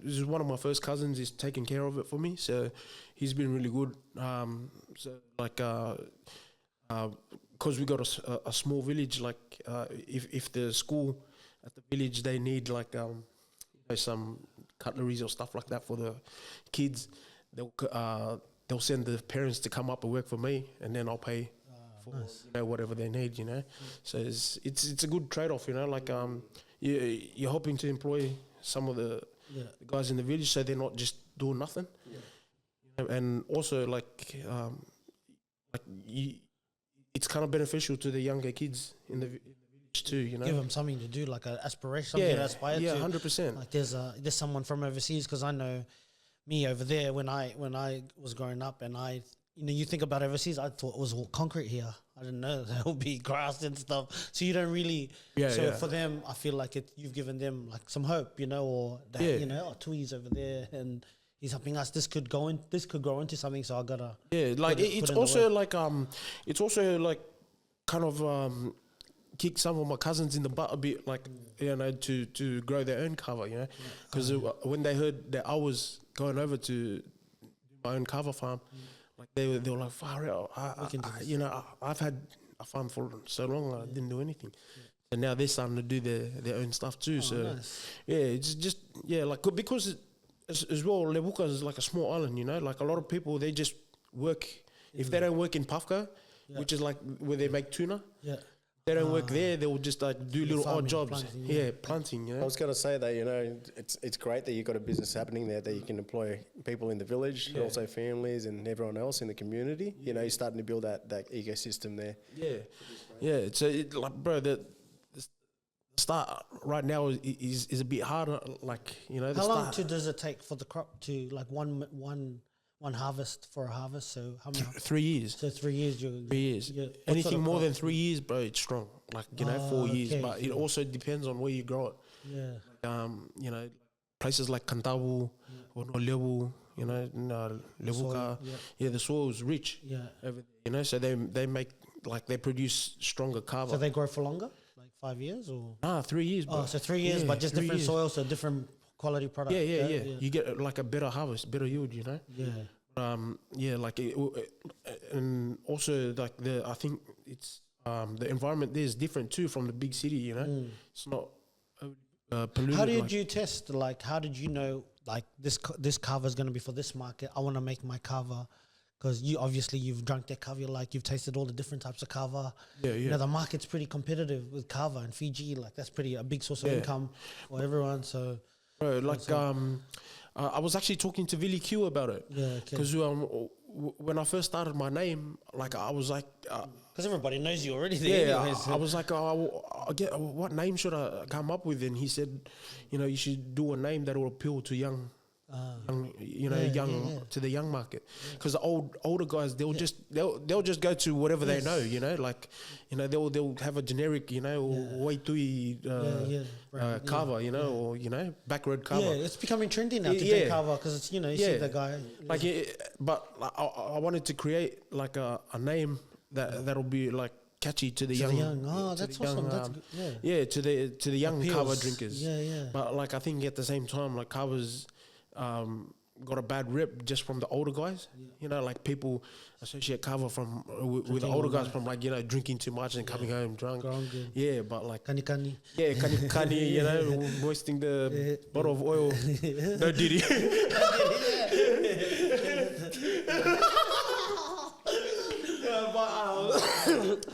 this is one of my first cousins is taking care of it for me, so he's been really good. So like because we got a small village, like if the school at the village they need like you know, some cutleries or stuff like that for the kids, they'll send the parents to come up and work for me, and then I'll pay for nice. You know, whatever they need, you know. So it's a good trade-off, you know. Like you're hoping to employ some of the guys in the village, so they're not just doing nothing. You know, and also like it's kind of beneficial to the younger kids in the village too, you know. Give them something to do, like an aspiration, something to aspire to. 100%. Like there's someone from overseas, because I know me over there when I was growing up, and you know, you think about overseas, I thought it was all concrete here. I didn't know there would be grass and stuff. So you don't really. For them, I feel like you've given them like some hope, you know, or that, you know, Tui's over there and he's helping us. This could grow into something. So I gotta. Yeah, like it's also like kind of kick some of my cousins in the butt a bit, like, you know, to grow their own kava, you know, because when they heard that I was going over to do my own kava farm, like they were like, far out, you know, I've had a farm for so long, I didn't do anything. And now they're starting to do their own stuff too. So nice. Yeah, it's just like because as well, Levuka is like a small island, you know. Like a lot of people, they just work. If they don't work in Pafka, which is like where they make tuna, they don't work there. They will just like do little odd jobs. Planting. You know. I was going to say that, you know, it's great that you've got a business happening there that you can employ people in the village, and also families and everyone else in the community. You know, you're starting to build that ecosystem there. Yeah. So like, bro, the start right now is a bit harder. Like, you know, how long does it take for the crop to like one harvest for a harvest? So how many? 3 years. So 3 years. 3 years. Anything sort of more than 3 years, bro, it's strong. Like, you know, 4 years. But it also depends on where you grow it. Yeah. You know, places like Kantabu or Nolebu, you know, Levuka. The soil is rich. Yeah. You know, so they make, like, they produce stronger kava. So they grow for longer? Like 5 years or? 3 years, bro. Oh, so 3 years, but just different soil, so different quality product. Yeah. You get like a better harvest, better yield, you know? Yeah. Like and also like I think it's the environment there is different too from the big city, you know. It's not polluted. How did you test? Like, how did you know like this kava is going to be for this market? I want to make my kava because you've drunk that kava, like you've tasted all the different types of kava. You know, the market's pretty competitive with kava in Fiji. Like that's a big source of income for everyone. So, bro, like I was actually talking to Vili Q about it. Because when I first started my name, like I was like, because everybody knows you already. I was like, what name should I come up with? And he said, you know, you should do a name that will appeal to young to the young market, because the older guys they'll just go to whatever they know, you know, like, you know, they'll have a generic, you know, Waitui kava, you know, or, you know, back road kava. Yeah, it's becoming trendy now to drink kava because it's, you know, you see the guy. Like, but I wanted to create like a name that'll be like catchy to the young. Oh, that's awesome. That's good. To the young kava drinkers. Yeah. But like I think at the same time, like kava's got a bad rep just from the older guys. You know, like people associate kava from with the older guys from, like, you know, drinking too much and coming home drunk. But like kani. Yeah, kani, you know, wasting the bottle of oil. No diddy.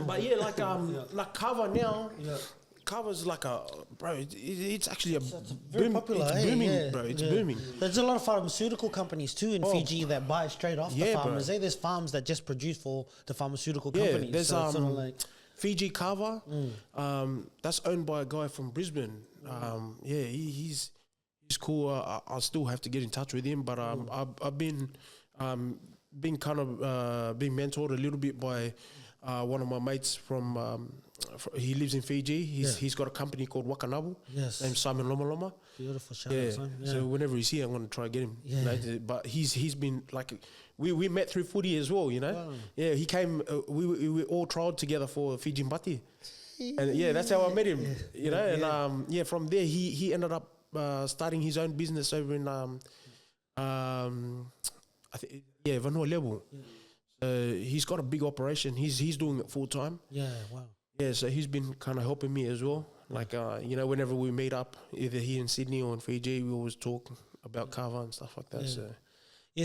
But yeah, like kava now. Kava's like it's actually very popular. It's booming, bro. It's booming. There's a lot of pharmaceutical companies too in Fiji that buy straight off the farmers. There's farms that just produce for the pharmaceutical companies. There's so sort of like Fiji Kava. That's owned by a guy from Brisbane. He's cool. I still have to get in touch with him, but I've been kind of being mentored a little bit by one of my mates from he lives in Fiji. He's got a company called Wakanabu. Yes. Named Simon Loma Loma. Beautiful. Shout out, Simon. So whenever he's here, I'm going to try to get him. You know, but he's been like, we met through footy as well, you know. Wow. Yeah, he came. We all trialed together for Fiji Mbati, and that's how I met him. You know, and from there he ended up starting his own business over in I think Vanua Level. He's got a big operation. He's doing it full time. Yeah, wow. Yeah, so he's been kind of helping me as well. Like, you know, whenever we meet up, either here in Sydney or in Fiji, we always talk about kava and stuff like that.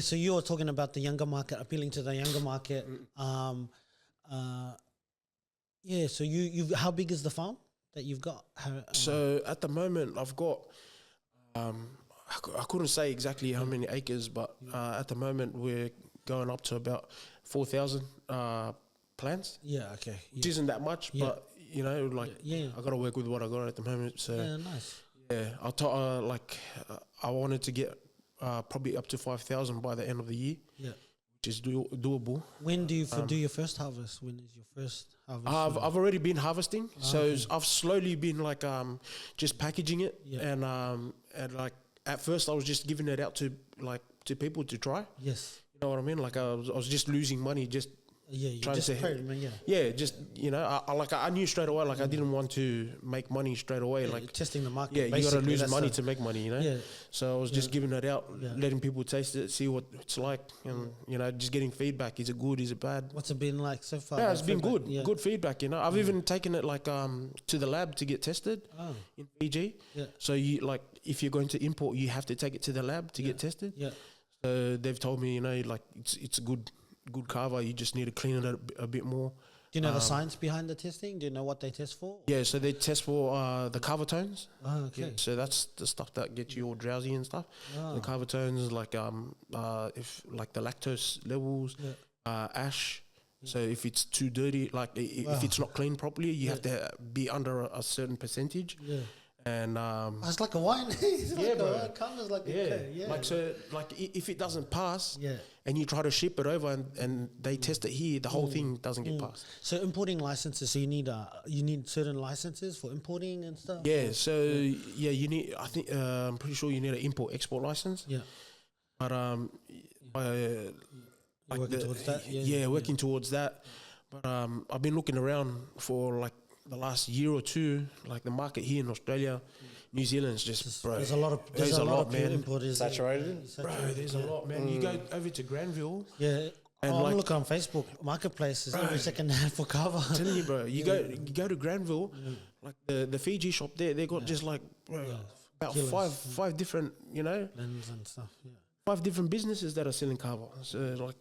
So you were talking about the younger market, appealing to the younger market. So you how big is the farm that you've got? So at the moment, I've got, I couldn't say exactly how many acres, but at the moment we're going up to about 4,000 plants. Yeah, okay. Which isn't that much, but, you know, like, I got to work with what I got at the moment. So nice. Yeah, I wanted to get probably up to 5,000 by the end of the year. Yeah, which is doable. When do you do your first harvest? When is your first harvest? I've already been harvesting, so I've slowly been like just packaging it, and like at first I was just giving it out to people to try. Yes. You know what I mean? Like I was just losing money just Yeah, you trying just to pray, man, yeah. yeah, just I knew straight away, like I didn't want to make money straight away, like Testing the market. yeah, you gotta basically, lose that's money the- to make money, Yeah. So I was just giving it out, Yeah. letting people taste it, see what it's like, and just getting feedback. Is it good? Is it bad? What's it been like so far? Yeah, that it's been feedback? good, Yeah. good feedback. I've even taken it like to the lab to get tested Oh, in Fiji. yeah. So you like if you're going to import, you have to take it to the lab to get tested. Yeah. So they've told me, like it's a good kava. You just need to clean it a bit more. Do you know the science behind the testing? Do you know what they test for? Yeah, so they test for the kava tones. Oh, okay. Yeah, so that's the stuff that gets you all drowsy and stuff. Oh. The kava tones, like if like the lactose levels, ash. So if it's too dirty, like if it's not cleaned properly, you have to be under a certain percentage. Yeah. And Oh, it's like a wine. It's Yeah, like bro. a wine. Colours like yeah. like so, like if it doesn't pass, Yeah. and you try to ship it over and they test it here, the whole thing doesn't get passed. So importing licenses. So you need certain licenses for importing and stuff. Yeah, so you need. I think I'm pretty sure you need an import-export license. Yeah. But You're working towards that. yeah, working towards that. But I've been looking around for like the last year or two, like the market here in Australia, New Zealand's just bro. There's a lot of man. importers. Saturated? Bro, there's a lot, man. You go over to Granville. Yeah. And I'm like- looking on Facebook Marketplaces every second hand for cover. I'm telling you, bro. You go to Granville, like the Fiji shop there. They got just like about Killers. five different, Lens and stuff. Yeah. 5 different businesses that are selling kava. So like.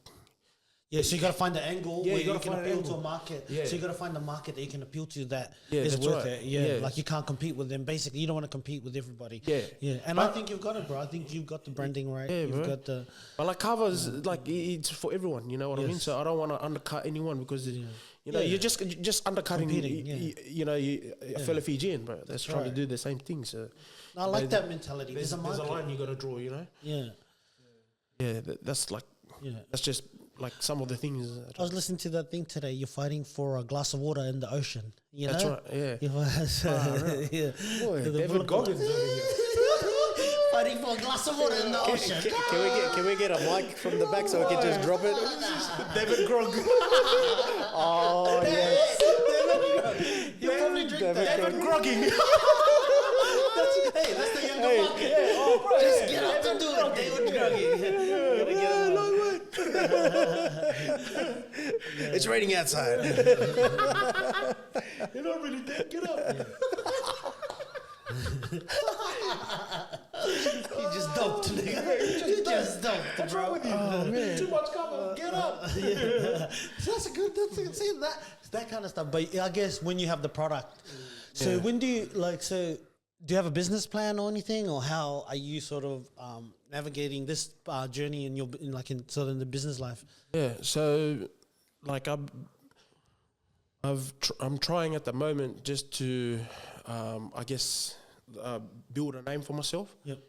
Yeah, so you got to find the angle Yeah, where you you gotta can find an appeal to a angle. market. Yeah. So you got to find the market that you can appeal to that Yeah, is that's worth right. it. Yeah. Yeah. Like you can't compete with them. Basically, you don't want to compete with everybody. Yeah. Yeah. And I think you've got it, bro. I think you've got the branding right. Yeah, You've bro. got the... But like covers, like it's for everyone. You know what I mean? Yes. So I don't want to undercut anyone because Yeah. you're just undercutting. Competing, A fellow Fijian, bro. That's trying to do the same thing. So I like that mentality. there's There's a a market. line you got to draw. Yeah. Yeah, that's like Yeah. that's just like some of the things. I was listening to that thing today. You're fighting for a glass of water in the ocean. You That's know? right. Yeah. Yeah. Boy, The David bullet- Goggins over here. Fighting for a glass of water in the ocean. Can we get a mic from the back so we can just drop it? David Grog. Oh yes. You probably drink that. David Grogging. Hey, that's the younger market. Just get up to do it. David Groggy. Gotta get him on. It's raining outside. You're not really dead. Get up. You just dumped, nigga. You just dumped, bro. Oh man. Too much cover. Get up. That's a good. See that kind of stuff. But I guess when you have the product, so when do you do you have a business plan or anything, or how are you sort of navigating this journey in the business life? Yeah. So, like I'm trying at the moment just to, I guess, build a name for myself. Yep.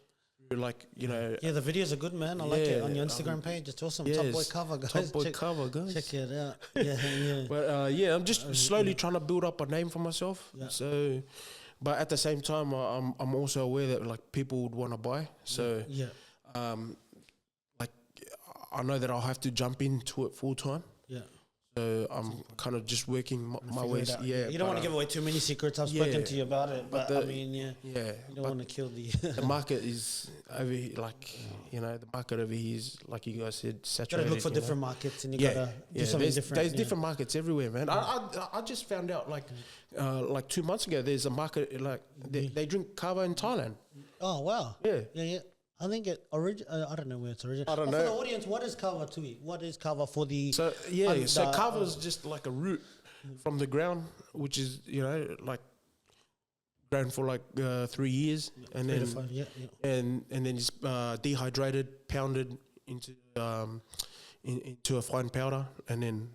Like Yeah, the videos are good, man. I like it on your Instagram page. It's awesome. Top Boy yes, Kava, guys. Top Boy Kava, guys. Check it out. Yeah. But I'm just slowly trying to build up a name for myself. Yeah. So, but at the same time, I'm also aware that like people would want to buy. So, Yeah. like I know that I'll have to jump into it full time. Yeah. So I'm kind of just working my Figure ways. it out. Yeah. You don't want to give away too many secrets. I've spoken to you about it, but I mean, Yeah. you don't want to kill the. The market is over here, like the market over here is like you guys said, saturated. Gotta look for you know? different markets, and you Yeah, gotta do something different. There's different markets everywhere, man. I just found out like 2 months ago there's a market like they drink kava in Thailand. Oh wow! Yeah. I think it I don't know where it's original. I don't For know. the audience, what is kava to eat? What is kava for the? So kava is just like a root from the ground, which is like grown for like 3 years, and then and then it's dehydrated, pounded into into a fine powder, and then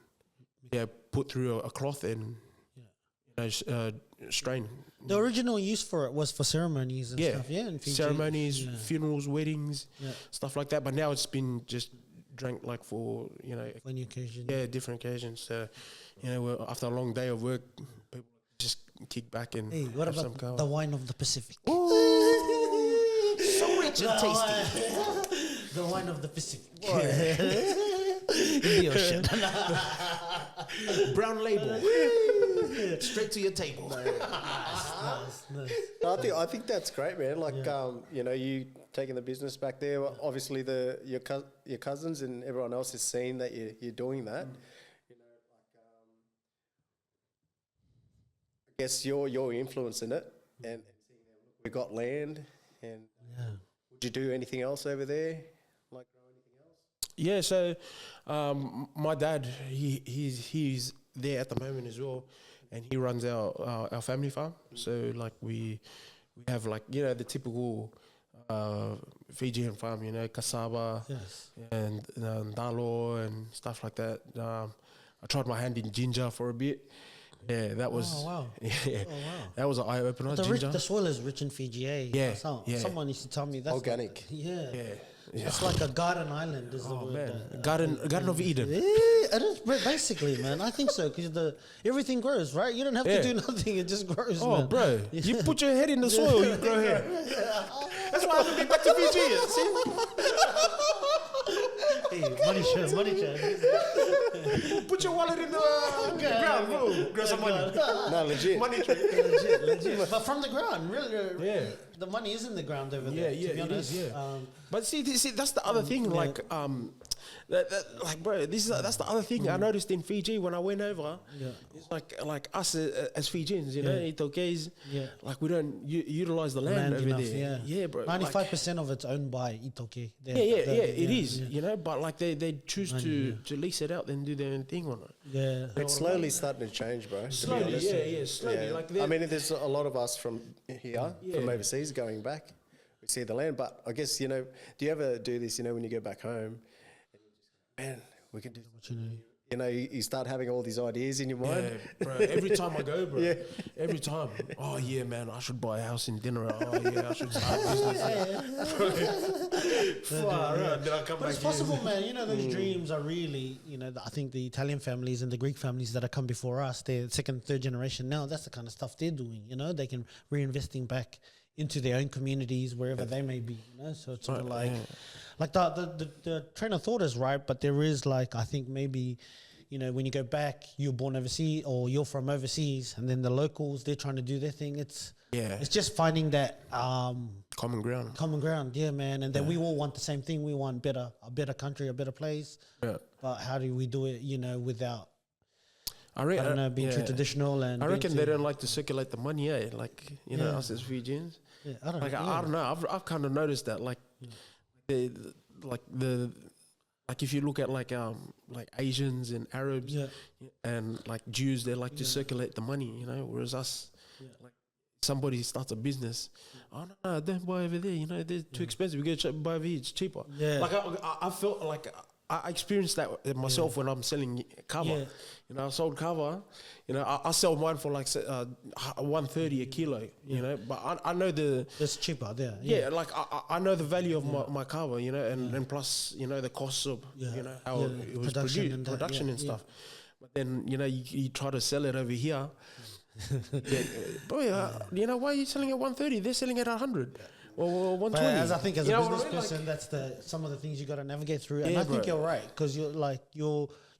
put through a cloth and strain. The original use for it was for ceremonies and stuff. Yeah, in Fiji. Ceremonies, funerals, weddings, Yeah. stuff like that. But now it's been just drank like for For any occasion. different occasions. So after a long day of work, people just kick back and Hey, what have some about kava. the wine of the Pacific? So rich and tasty. The wine of the Pacific. In the ocean. Brown label. Straight to your table. Nice. I think that's great, man. Like, you know, you taking the business back there. Well, obviously, your cousins and everyone else is seeing that you're doing that. You know, like, I guess you're influencing it, and we got land. And would you do anything else over there? Like, grow anything else? Yeah. So, my dad, he's there at the moment as well, and he runs our family farm. So like we have like, you know, the typical Fijian farm, you know, cassava and dalo and stuff like that. I tried my hand in ginger for a bit. Yeah, that was that was an eye opener. The soil is rich in Fiji. Yeah, Someone used to tell me that's organic. Like, it's like a garden island. Is the word? Man. Garden of Eden. Yeah, it is basically, man. I think so because everything grows, right? You don't have to do nothing; it just grows. Oh, man. bro, you put your head in the soil, you grow hair. That's why I haven't been back to Fiji. Hey, money share. Put your wallet in the ground, bro. Grow some money. No, legit. Money tree. legit. But from the ground, really. The money is in the ground over there. To be honest. It is, but see, that's the other thing. Like, like, bro, that's the other thing I noticed in Fiji when I went over. It's like us as Fijians, you know, Itokes, like we don't utilize the land over enough, there. Yeah, bro. 95% of it's owned by Itoke. It is. You know, but like they choose to lease it out and do their own thing on it. Yeah, It's slowly starting to change, bro. Slowly, slowly. Yeah. Like I mean, there's a lot of us from here, from overseas, going back. We see the land, but I guess, you know, do you ever do this? You know, when you go back home, man, we can do. You know, you start having all these ideas in your mind. Yeah, bro. Every time I go, bro. Every time. Oh, yeah, man, I should buy a house in Dinner. Oh, yeah, I should start a business. Far out. Then I come but back it's possible, man. You know, those dreams are really, you know, I think the Italian families and the Greek families that have come before us, they're second, third generation now. That's the kind of stuff they're doing, you know. They can reinvesting back into their own communities, wherever they may be, you know. So it's sort of like the train of thought is right, but there is like, I think maybe, you know, when you go back, you're born overseas or you're from overseas, and then the locals, they're trying to do their thing. It's just finding that common ground. Common ground, yeah, man. And then we all want the same thing. We want a better country, a better place. Yeah. But how do we do it, you know, without I don't know, being too traditional? And I reckon they don't like to circulate the money, like, you know, us as Fijians. Yeah, I don't like, know. I don't know. I've kind of noticed that, like, like if you look at like Asians and Arabs and like Jews, they like to circulate the money, you know, whereas us, like somebody starts a business, oh no, don't buy over there, you know, they're too expensive. We go buy over here, it's cheaper. Yeah. Like I felt like I experienced that myself when I'm selling kava. Yeah. You know, I sold kava. You know, I sell mine for like $130 a kilo. You know, but I know it's cheaper there. Yeah, like I know the value of my kava. You know, and plus, you know, the costs of you know how it was production and stuff. But then, you know, you try to sell it over here. Boy, you know, why are you selling at 130? They're selling at 100. Or 120. As I think, as a business person, like, that's some of the things you got to navigate through. And I think you're right, because you're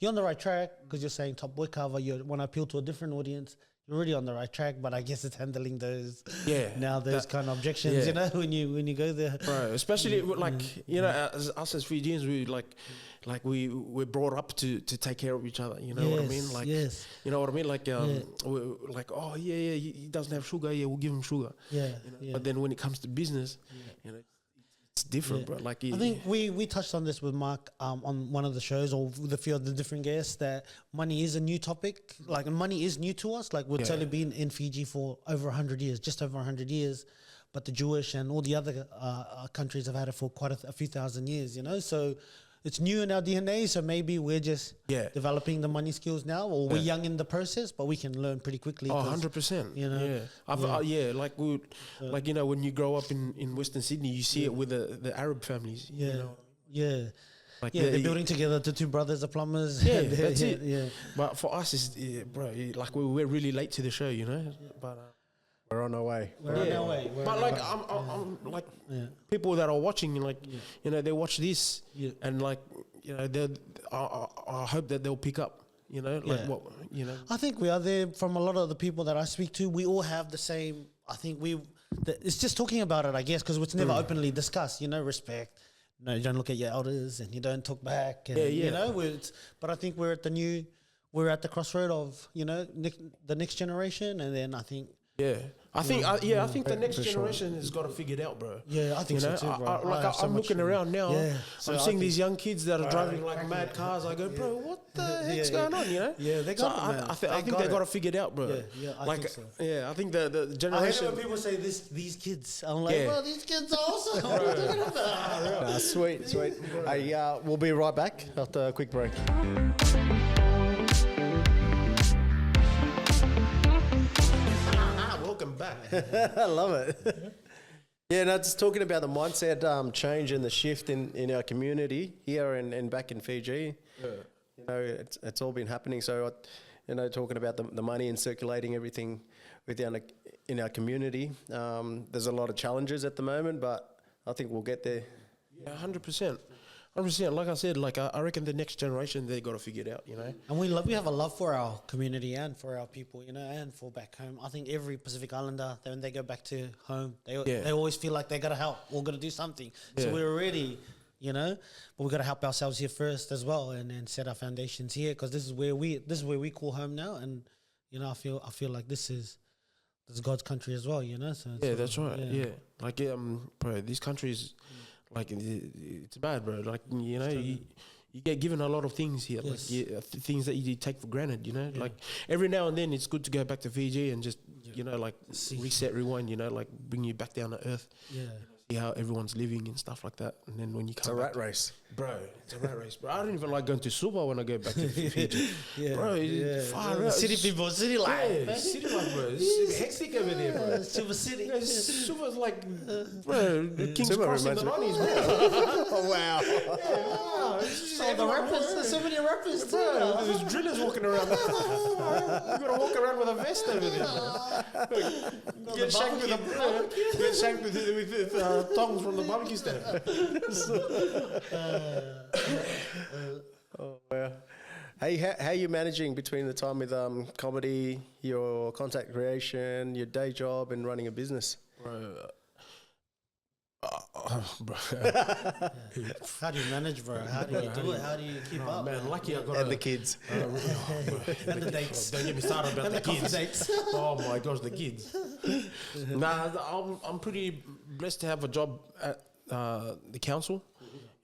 on the right track, because you're saying Top Boy Kava. You want to appeal to a different audience. You're already on the right track, but I guess it's handling those those kind of objections. You know, when you go there, right? Especially like you know, us as Fijians, we're brought up to take care of each other. You know what I mean? Like, you know what I mean? Like, we're like, oh yeah, he doesn't have sugar. Yeah, we'll give him sugar. You know? But then when it comes to business, you know, it's different, bro. Like, I think we touched on this with Mark on one of the shows, or with a few of the different guests, that money is a new topic. Like, money is new to us. Like, we've totally been in Fiji for over 100 years, just over 100 years. But the Jewish and all the other countries have had it for quite a few thousand years, you know? So it's new in our DNA, so maybe we're just developing the money skills now, or we're young in the process, but we can learn pretty quickly. 100%. You know, like like, you know, when you grow up in Western Sydney, you see it with the Arab families. You know? Like they're building together. The two brothers are plumbers. Yeah, that's it. Yeah, but for us, it's bro, like we're really late to the show, you know. But we're on our way. We're on our way. But like, I'm like people that are watching, like, you know, they watch this and like, you know, I hope that they'll pick up. You know, like Yeah. what, you know. I think we are there. From a lot of the people that I speak to, we all have the same. I think it's just talking about it, I guess, because it's never openly discussed. You know, respect. No, you don't look at your elders, and you don't talk back. And, You know, but I think we're at the crossroad of, you know, the next generation, and then I think. Yeah, I think the next generation has got to figure it out, bro. Yeah, I think you know, so too, bro. I'm looking around now. Yeah. So I'm seeing these young kids that are driving like mad cars. I go, bro, what the heck's going on? You know? Yeah, they got it, man. I think they got to figure it out, bro. Yeah, I like, think so. Yeah, I think the I hate generation. it when people say these kids. I'm like, Yeah. bro, these kids are awesome. What are you talking about? Sweet. Hey, we'll be right back after a quick break. Welcome back. I love it. Yeah, no, just talking about the mindset change and the shift in our community here and back in Fiji. Yeah. You know, it's all been happening. So, you know, talking about the money and circulating everything in our community. There's a lot of challenges at the moment, but I think we'll get there. Yeah, 100%. 100%. Like I said, like I reckon the next generation, they got to figure it out, you know. And we have a love for our community and for our people, you know, and for back home. I think every Pacific Islander, when they go back to home, they always feel like they got to help or got to do something. So Yeah. we're already, you know, but we got to help ourselves here first as well, and then set our foundations here, because this is where we call home now. And you know, I feel like this is God's country as well, you know. So Yeah, that's right. Yeah, like bro, these countries, like it's bad, bro. Like you know, you get given a lot of things here, Yes. like things that you take for granted. You know, like every now and then it's good to go back to Fiji and just you know, like reset, rewind. You know, like bring you back down to earth. Yeah. See how everyone's living and stuff like that. And then when you come, It's a rat race. bro, it's a rat race, bro. I don't even like going to Suba when I go back to Fiji. Yeah, Bro, it's far out. City people, city life. Yeah, city life, bro. It's hectic over there, bro. Silver City. You know, Suba's like, bro, the King's Suba Cross in the reminds 90s, bro. Oh, wow. Yeah, it's just So the everyone, rappers, there's so many rappers too. bro, there's drillers walking around. You gotta walk around with a vest over there. Get shanked with tongs from the barbecue stand. Oh, wow. Hey, how are you managing between the time with comedy, your content creation, your day job, and running a business? Bro. How do you manage, bro? How do you do it? How do you keep up? Man, lucky I got And the kids. And the dates. Don't get me started about And the the coffee kids. dates. Oh my gosh, the kids. Nah, I'm pretty blessed to have a job at the council.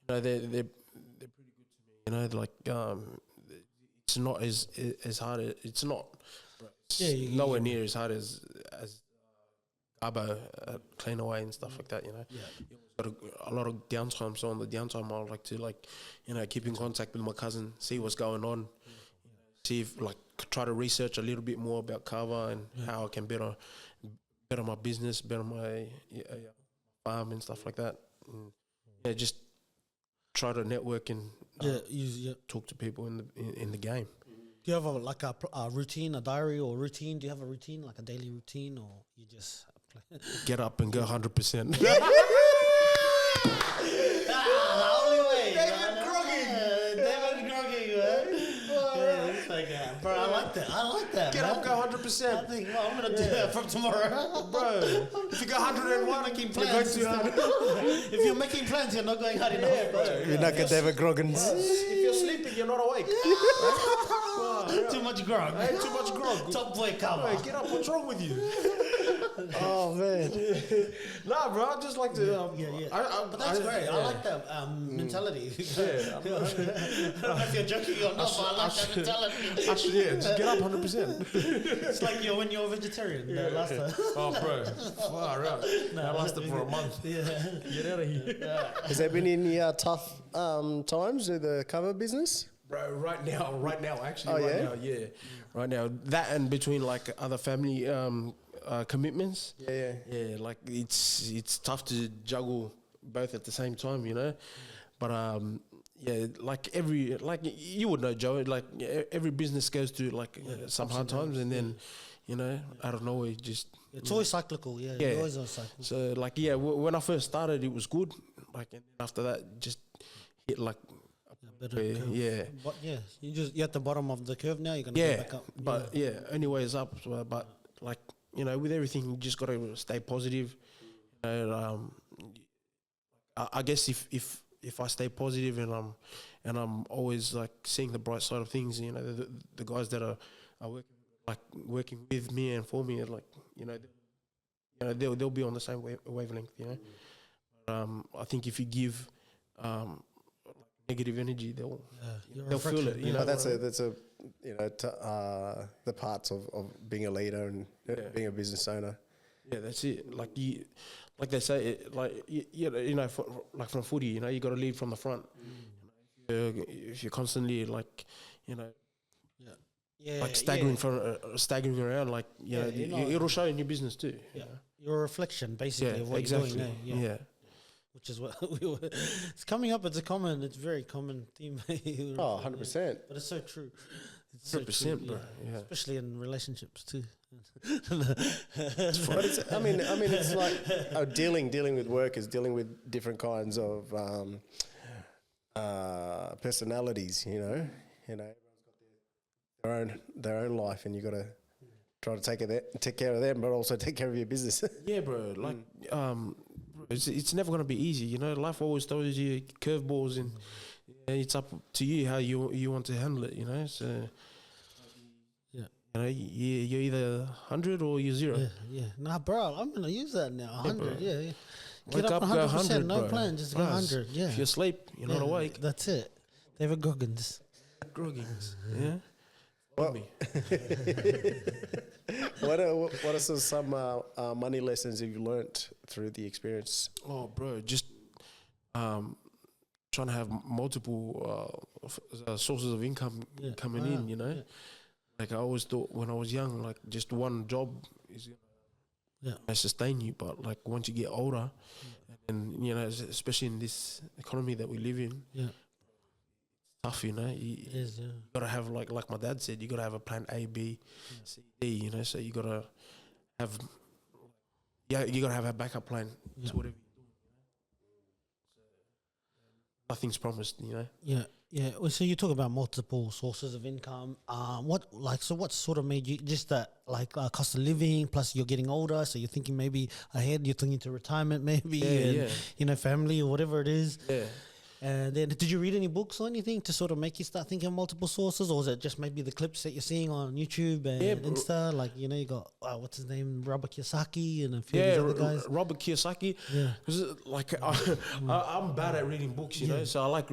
You know, they're pretty good to me. You know, like it's not as hard. It's not. Bro, it's nowhere near as hard as Abo clean away and stuff like that. You know. Yeah. Got a lot of downtime. So on the downtime, I like to keep in contact with my cousin, see what's going on, see if try to research a little bit more about Kava and how I can better my business, better my farm and stuff like that. And, just try to network and talk to people in the game. Do you have a routine, a diary or routine? Do you have a routine, like a daily routine, or you just Get up and go 100%. the only way. David Groggy, man. Bro, I like that. Get man. up, go 100%. I think, well, I'm gonna do that from tomorrow, Bro, if you go 101, making you're going plans. too hard. If you're making plans, you're not going hard enough, bro. You're not going David Groggins. If you're sleeping, you're not awake. Too much grog. Hey, too much grog. Top Boy Kava. Hey, get up, what's wrong with you? Oh, man. Nah, bro, I just like to. But that's great. I like that mentality. I don't know if you're joking or not, but I like that mentality. Actually, just get up 100%. It's like when you're a vegetarian last time. Oh, bro, far out. That lasted for a month. Yeah. Get out of here. Has there been any tough times with the cover business? Bro, right now, actually, Oh, right yeah? now, yeah. Right now, that and between other family commitments. Yeah. Yeah, like it's tough to juggle both at the same time, you know. But you would know, Joe. Like every business goes through some hard times, and then out of nowhere, just It's always cyclical, yeah. Yeah. It's always on cycle. So when I first started, it was good. And after that, just hit a better curve. yeah. But yeah, you're at the bottom of the curve now. You're gonna Yeah, go back up. but only way is up. So, but like with everything, you just gotta stay positive. And I guess if I stay positive and I'm always like seeing the bright side of things, the guys that are working with me and for me, like they'll be on the same wavelength. I think if you give negative energy, they'll feel it. But that's a the parts of being a leader and being a business owner. Yeah, that's it. Like they say, like from footy, you got to lead from the front. If you're constantly staggering around, it'll show in your business too. Yeah, your reflection basically of what you're doing now. Yeah. Which is what it's coming up. It's very common theme. 100%. But it's so true. It's 100%, bro. Yeah. Especially in relationships too. But it's like dealing with work is dealing with different kinds of personalities. Everyone's got their own life, and you got to try to take care of them, but also take care of your business. Yeah, bro. It's never gonna be easy. Life always throws you curveballs, and it's up to you how you want to handle it. So. You're either 100 or you're 0. Yeah. Nah, bro, I'm gonna use that now. 100. Yeah. Wake up, go 100. No bro. plan, just go 100. Yeah. If you're asleep, you're not awake. That's it. David Goggins. Yeah. What are some money lessons you've learnt through the experience? Oh, bro, just trying to have multiple sources of income coming in. Yeah. Like I always thought when I was young, like just one job is gonna sustain you. But like once you get older, and especially in this economy that we live in, it's tough. You gotta have like my dad said, you gotta have a plan A, B, C, D. So you gotta have you gotta have a backup plan to whatever you're doing. Nothing's promised. Yeah. Well, so you talk about multiple sources of income. What sort of made you just that cost of living? Plus, you're getting older, so you're thinking maybe ahead. You're thinking to retirement, maybe, family or whatever it is. Yeah. And then, did you read any books or anything to sort of make you start thinking of multiple sources, or is it just maybe the clips that you're seeing on YouTube and Insta? You got what's his name, Robert Kiyosaki, and a few of these other guys. Robert Kiyosaki. Yeah. Because I'm bad at reading books, so I like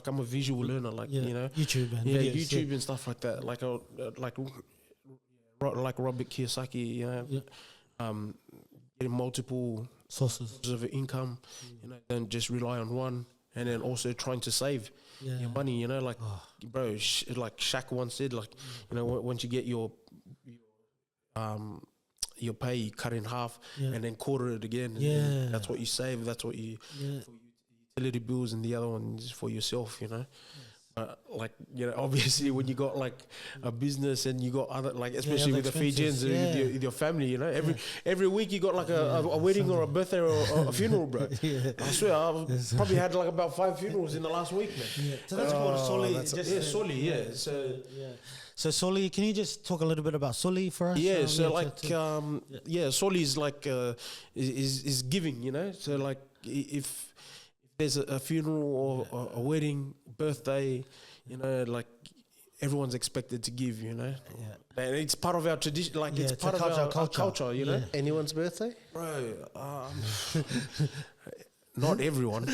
I'm a visual learner, YouTube and videos, YouTube and stuff like that. Like Robert Kiyosaki, getting multiple sources of income, then just rely on one, and then also trying to save your money. Bro, like Shaq once said, once you get your pay, you cut in half and then quarter it again. And that's what you save. That's what you for utility bills, and the other one is for yourself. Obviously when you got a business and you got other especially with the Fijians, with your family, every week you got a wedding or a birthday or a funeral, bro. I swear I've probably had about 5 funerals in the last week, man. So that's called a soli. Soli. So Soli, can you just talk a little bit about Soli for us? Yeah, Soli is is giving, So if there's a funeral or a wedding, birthday, everyone's expected to give, And it's part of our tradition, it's part of our culture, Anyone's birthday? Bro, not everyone.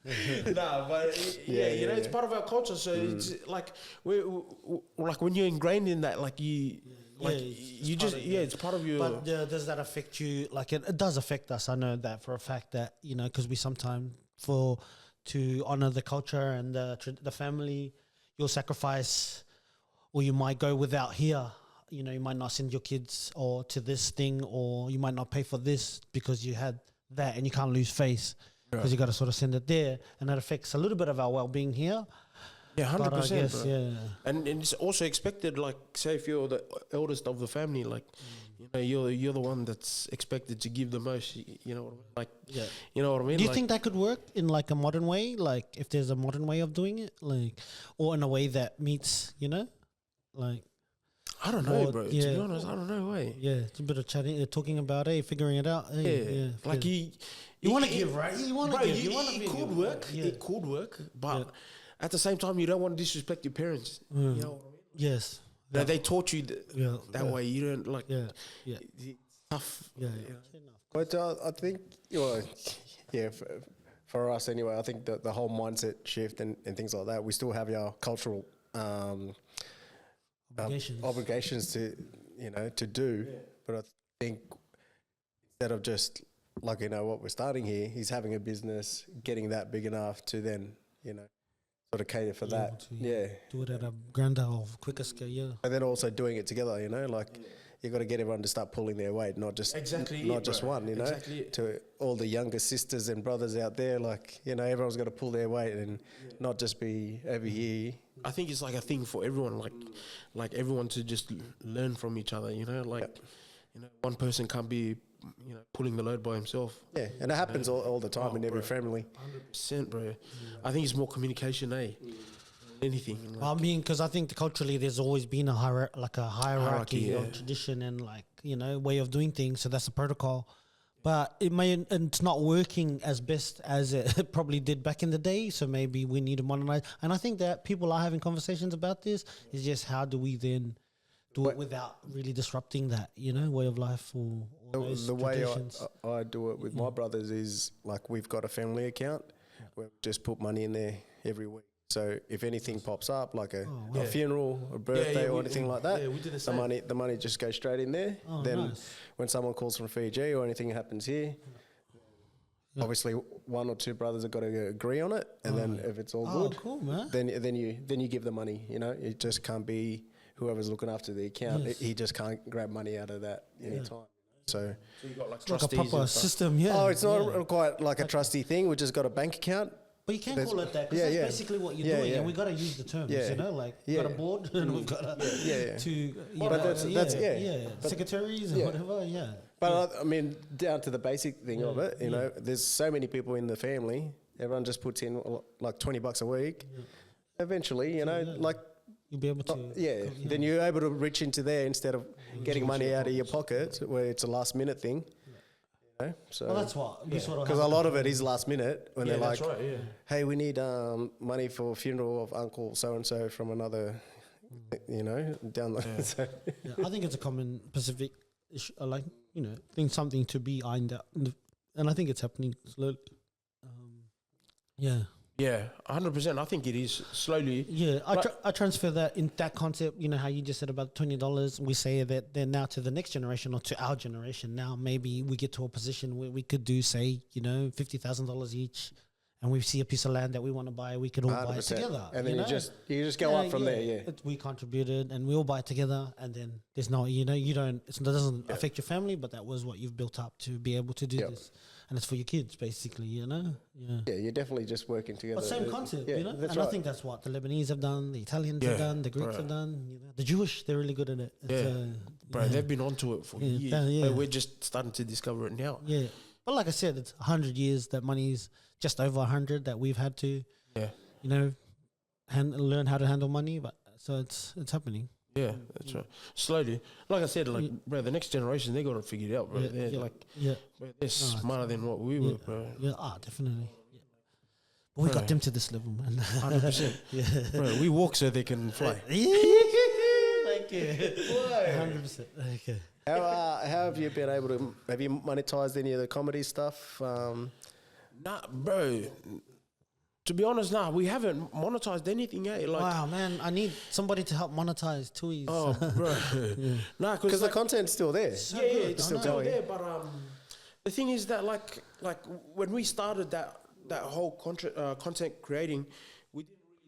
It's part of our culture. So it's when you're ingrained in that, it's part of your. But does that affect you? It does affect us. I know that for a fact that because we sometimes to honor the culture and the family, you'll sacrifice, or you might go without here. You might not send your kids or to this thing, or you might not pay for this because you had that, and you can't lose face because you got to sort of send it there, and that affects a little bit of our well-being here. Yeah, But I 100%. guess, Bro. yeah. And it's also expected, like, say if you're the eldest of the family, like, you know, you're the one that's expected to give the most. You know what I mean? Like, Yeah. you know what I mean? Do you Like, think that could work in like a modern way? Like if there's a modern way of doing it, like, or in a way that meets, you know, like, I don't know, more- bro. To yeah. be honest, I don't know. Way. yeah, it's a bit of chatting, talking about it, figuring it out. Yeah, Hey, like you want to give, right? You want to bro, give. You want to it be. could work. Yeah. It could work, but Yeah. at the same time, you don't want to disrespect your parents. You know what I mean? Yes. They taught you Yeah. that way. You don't like. Yeah. Yeah. It's tough. Yeah. But I think, well, yeah, for us anyway, I think the whole mindset shift and things like that, we still have our cultural obligations to, you know, to do. But I think instead of just like, you know, what we're starting here, he's having a business, getting that big enough to then, you know, sort of cater for that. to, Yeah. Do it at a grander or quicker scale. Yeah. And then also doing it together, you know, like you got to get everyone to start pulling their weight, not just not just one, you know. Exactly it. To all the younger sisters and brothers out there, like, you know, everyone's got to pull their weight and not just be over here. I think it's like a thing for everyone, like everyone to just learn from each other. You know, like you know, one person can't be, you know, pulling the load by himself. Yeah, and it happens all the time in every family. 100%, bro. I think it's more communication, anything. Like, I mean, because I think culturally there's always been a hierarchy yeah. of tradition and like, you know, way of doing things. So that's a protocol. But it may, and it's not working as best as it probably did back in the day. So maybe we need to modernize. And I think that people are having conversations about this. It's just how do we then do it without really disrupting that, you know, way of life or those The way traditions. I do it with my brothers is like we've got a family account where we just put money in there every week. So if anything pops up, like a funeral, a birthday, or anything like that, we did the same. the money just goes straight in there. Then Nice. when someone calls from Fiji or anything happens here, obviously one or two brothers have got to agree on it, and then if it's all good, Cool, man. then you give the money. You know, it just can't be whoever's looking after the account. Yes. He just can't grab money out of that anytime. So. so you got like It's like a trustees proper and stuff. system, yeah. Oh, it's not quite like a trustee thing. We just got a bank account. But you can There's- call it that because yeah, that's yeah. basically what you're Yeah, doing, yeah. and we got to use the terms, Yeah. you know, like Yeah. we've got a board and we've got Yeah. two, But that's- yeah. But- secretaries and yeah. whatever, yeah. But I mean, down to the basic thing of it, you know, there's so many people in the family. Everyone just puts in like $20 a week. Eventually, you know, like You'll be able to. then you're able to reach into there instead of getting money out of your pocket where it's a last minute thing. You know? So Well, that's what we sort of. because a lot of it is last minute when Yeah, they're like, that's right. Yeah. hey, we need money for funeral of uncle so and so from another, you know, down the. So, Yeah, I think it's a common Pacific issue, like, you know, thing, something to be ironed out, and I think it's happening slowly. Yeah. Yeah, 100%. I think it is slowly. Yeah, I transfer that in that concept. You know how you just said about $20. We say that then now to the next generation or to our generation. Now maybe we get to a position where we could do, say, you know, $50,000 each, and we see a piece of land that we want to buy. We could all buy it 100%. together, And then you you know? just go up from there. Yeah. We contributed and we all buy it together, and then there's no, you know, you don't. It doesn't affect your family, but that was what you've built up to be able to do this, and it's for your kids, basically. You know, Yeah, you're definitely just working together. But same concept, Yeah, you know. that's And I right. think that's what the Lebanese have done, the Italians have Yeah, done, the Greeks have done. You know, the Jewish, they're really good at it. It's, Yeah. Bro, they've been onto it for years. yeah. But we're just starting to discover it now. Yeah, but like I said, it's 100 years. That money's just over 100 that we've had to, Yeah. you know, learn how to handle money. But so it's happening. Yeah, that's right. Slowly. Like I said, like, bro, the next generation, they got it figured out, bro. Yeah, They're yeah, like, yeah, bro, they're smarter than what we were, bro. yeah. Definitely. Yeah. But we got them to this level, man. 100%. Yeah. Bro, we walk so they can fly. Thank you. 100%. Okay. How have you been able to? Have you monetized any of the comedy stuff? Nah, bro. To be honest, we haven't monetized anything, eh? Like, Wow, man, I need somebody to help monetize Tui's. oh, bro. Nah, Because the content's still there. So yeah, good, it's I still know. going there. But the thing is that, like when we started that whole content creating, we didn't really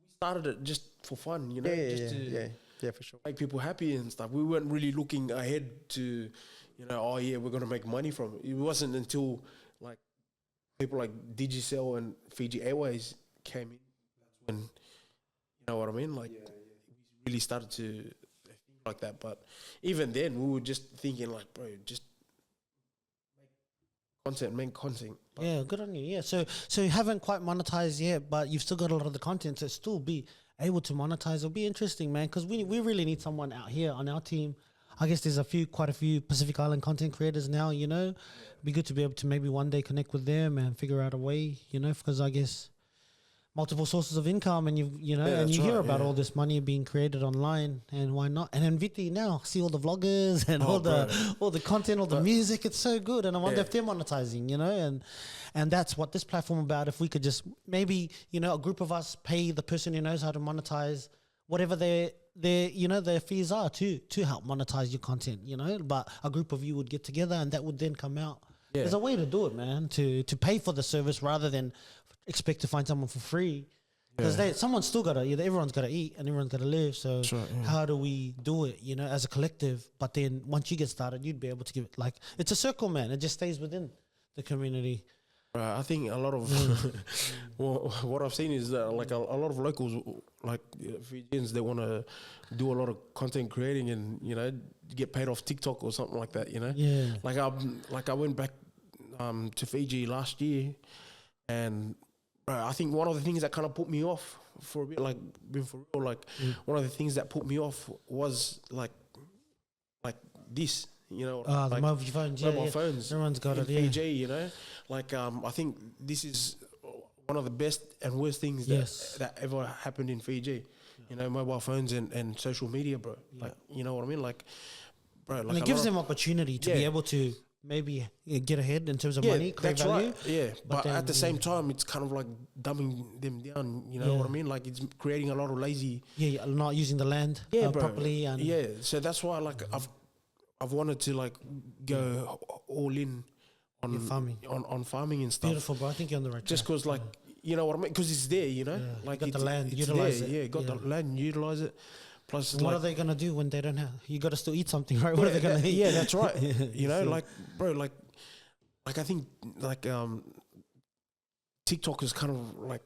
we started it just for fun, you know, Yeah, for sure. make people happy and stuff. We weren't really looking ahead to, you know, oh yeah, we're gonna make money from it. It wasn't until like people like Digicel and Fiji Airways came in, that's when You know what I mean? Like, we really started to think like that. But even then, we were just thinking like, bro, just make content. But Yeah, good on you. Yeah, so you haven't quite monetized yet, but you've still got a lot of the content to still be able to monetize. It'll be interesting, man, because we really need someone out here on our team. I guess there's quite a few Pacific Island content creators now, you know. It'd be good to be able to maybe one day connect with them and figure out a way, you know, because I guess multiple sources of income, and you know, Yeah, and you that's hear right, about yeah. all this money being created online, and why not? And then Viti now see all the vloggers and all the content, all the music. It's so good, and I wonder if they're monetizing, you know, and that's what this platform about. If we could just maybe, you know, a group of us pay the person who knows how to monetize whatever their you know, their fees are to help monetize your content, you know, but a group of you would get together and that would then come out. Yeah. There's a way to do it, man, to pay for the service rather than expect to find someone for free, because someone's still gotta, everyone's gotta eat and everyone's gotta live. So how do we do it, you know, as a collective? But then once you get started, you'd be able to give it, like, it's a circle, man. It just stays within the community. I think a lot of what I've seen is like a lot of locals, like Fijians, they want to do a lot of content creating and, you know, get paid off TikTok or something like that, you know. Yeah. Like I went back to Fiji last year, and I think one of the things that kind of put me off for a bit, like being for real, like one of the things that put me off was like this, you know, The like mobile phones, mobile phones. Everyone's got in it, yeah. Fiji, you know, like I think this is one of the best and worst things that ever happened in Fiji. You know, mobile phones and social media, bro. Like, you know what I mean? Like, bro, like And it gives them opportunity to be able to maybe get ahead in terms of money, create value. Right. Yeah, but then, at the same time, it's kind of like dumbing them down. You know what I mean? Like, it's creating a lot of lazy. Yeah, not using the land properly. And so that's why, like, I've wanted to like go all in on farming, on farming and stuff. Beautiful, bro. I think you're on the right Just track. because, like, you know what I mean? Because it's there, you know. Like, got the land, it's utilize there. it. Yeah, got the land, utilize it. Plus, what like, are they gonna do when they don't have? You got to still eat something, right? What are they gonna eat? Yeah, that's right. You know, like, bro, like I think like TikTok is kind of like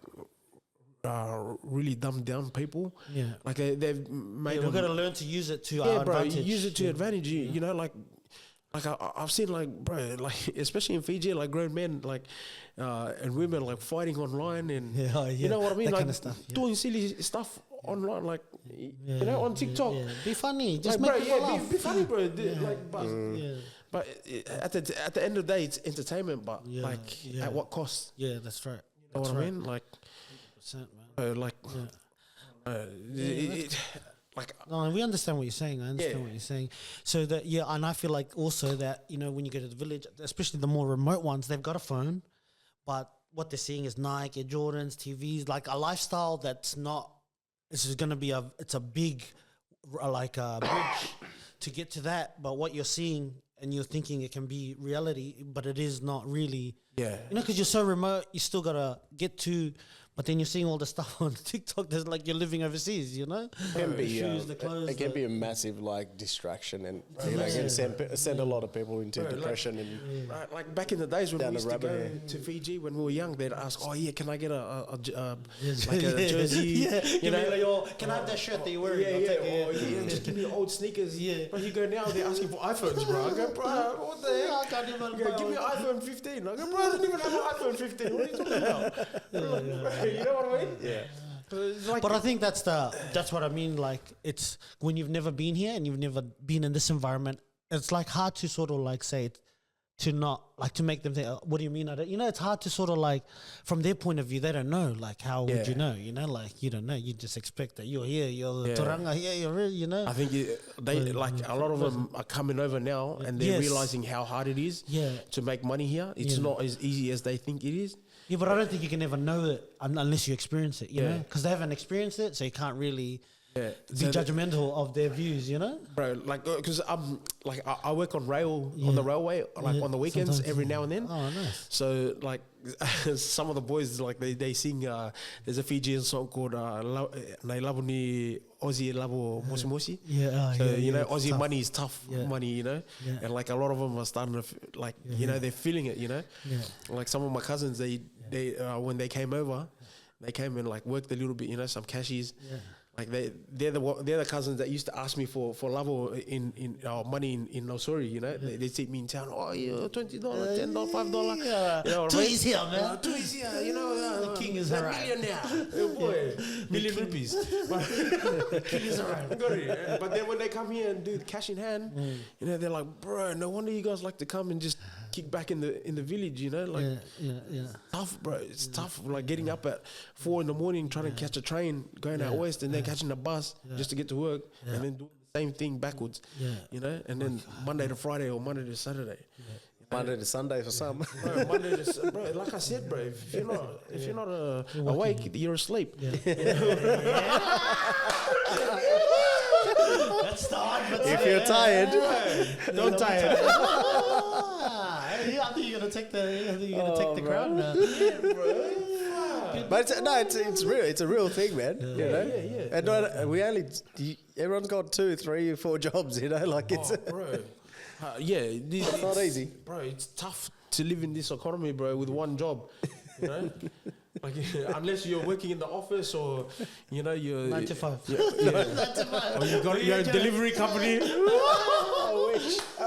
really dumbed down people. Yeah, like they've made. we've got to learn to use it to our advantage. Use it to advantage. You know, like I've seen, like, bro, like, especially in Fiji, like grown men, like and women, like fighting online, and you know what I mean, that like kind of stuff, doing silly stuff online, like you know, on TikTok. Be funny, just like, make people bro, laugh. be funny, bro. Like, but at the end of the day, it's entertainment. But at what cost? Yeah, that's right. You know what I mean? Like, 100%, man. Like, No, we understand what you're saying. I understand what you're saying. So that, and I feel like also that, you know, when you go to the village, especially the more remote ones, they've got a phone, but what they're seeing is Nike, Jordans, TVs, like a lifestyle that's not. This is going to be it's a big, like a bridge to get to that. But what you're seeing and you're thinking it can be reality, but it is not really. Yeah. You know, because you're so remote, you still got to get to. But then you're seeing all the stuff on TikTok that's like you're living overseas, you know? Can be, the shoes, the clothes. it can be a massive like distraction, and you know, can send a lot of people into depression. And like back in the days when Down we the used to go rabbit to Fiji when we were young, they'd ask, "Oh yeah, can I get a jersey? You know, can I have that shirt that you're wearing? Just give me old sneakers." But you go now, they're asking for iPhones, bro. I go, bro, what the hell? I can't even Give me an iPhone 15. I go, bro, I don't even have an iPhone 15. What are you talking about? You know what I mean? Yeah. But I think that's what I mean. Like, it's when you've never been here and you've never been in this environment, it's like hard to sort of like say it, to not like to make them think, oh, what do you mean? I don't, you know, it's hard to sort of like from their point of view, they don't know. Like, how would you know? You know, like you don't know. You just expect that you're here, you're Turanga here, you're you know. I think they like a lot of them are coming over now and they're realizing how hard it is to make money here. It's not as easy as they think it is. Yeah, but I don't think you can ever know it unless you experience it, you know? Because they haven't experienced it, so you can't really be judgmental of their views, you know? Bro, like, because I'm, like, I work on the railway, like, on the weekends, sometimes, every now and then. Oh, nice. So, like, some of the boys, like, they sing, there's a Fijian song called Nai Labu ni Aussie Labu Mosi Mosi. So, you know, Aussie tough. Money is tough money, you know? And, like, a lot of them are starting to, like, you know, they're feeling it, you know? Like, some of my cousins, they when they came over, they came and like worked a little bit, you know, some cashies. Yeah. Like they're the cousins that used to ask me for love or in money in Nosori, you know. They see me in town. Oh, yeah, $20, $10, $5. Yeah. You know what I Too mean? easy, man. Too easy, you know. The king is a alright. millionaire, boy, million rupees. King is alright. Got it. But then when they come here and do cash in hand, you know, they're like, bro, no wonder you guys like to come and just kick back in the village, you know, like tough, bro. It's tough, like getting up at 4 a.m, trying to catch a train, going out west, and then catching a bus just to get to work, and then doing the same thing backwards, you know, and then Monday to Friday or Monday to Saturday. Monday to Sunday for some. Bro, bro, like I said, bro, if you're not awake, you're asleep. That's the hard but If you're tired, Don't tire. I think you're gonna take the crown now. but it's real. It's a real thing, man. You know, and everyone's got 2, 3, 4 jobs. You know, like it's bro. it's not easy, bro. It's tough to live in this economy, bro, with one job. You know, like unless you're working in the office or you know you're 9 to 5. Yeah. Or you got your delivery company. I wish. I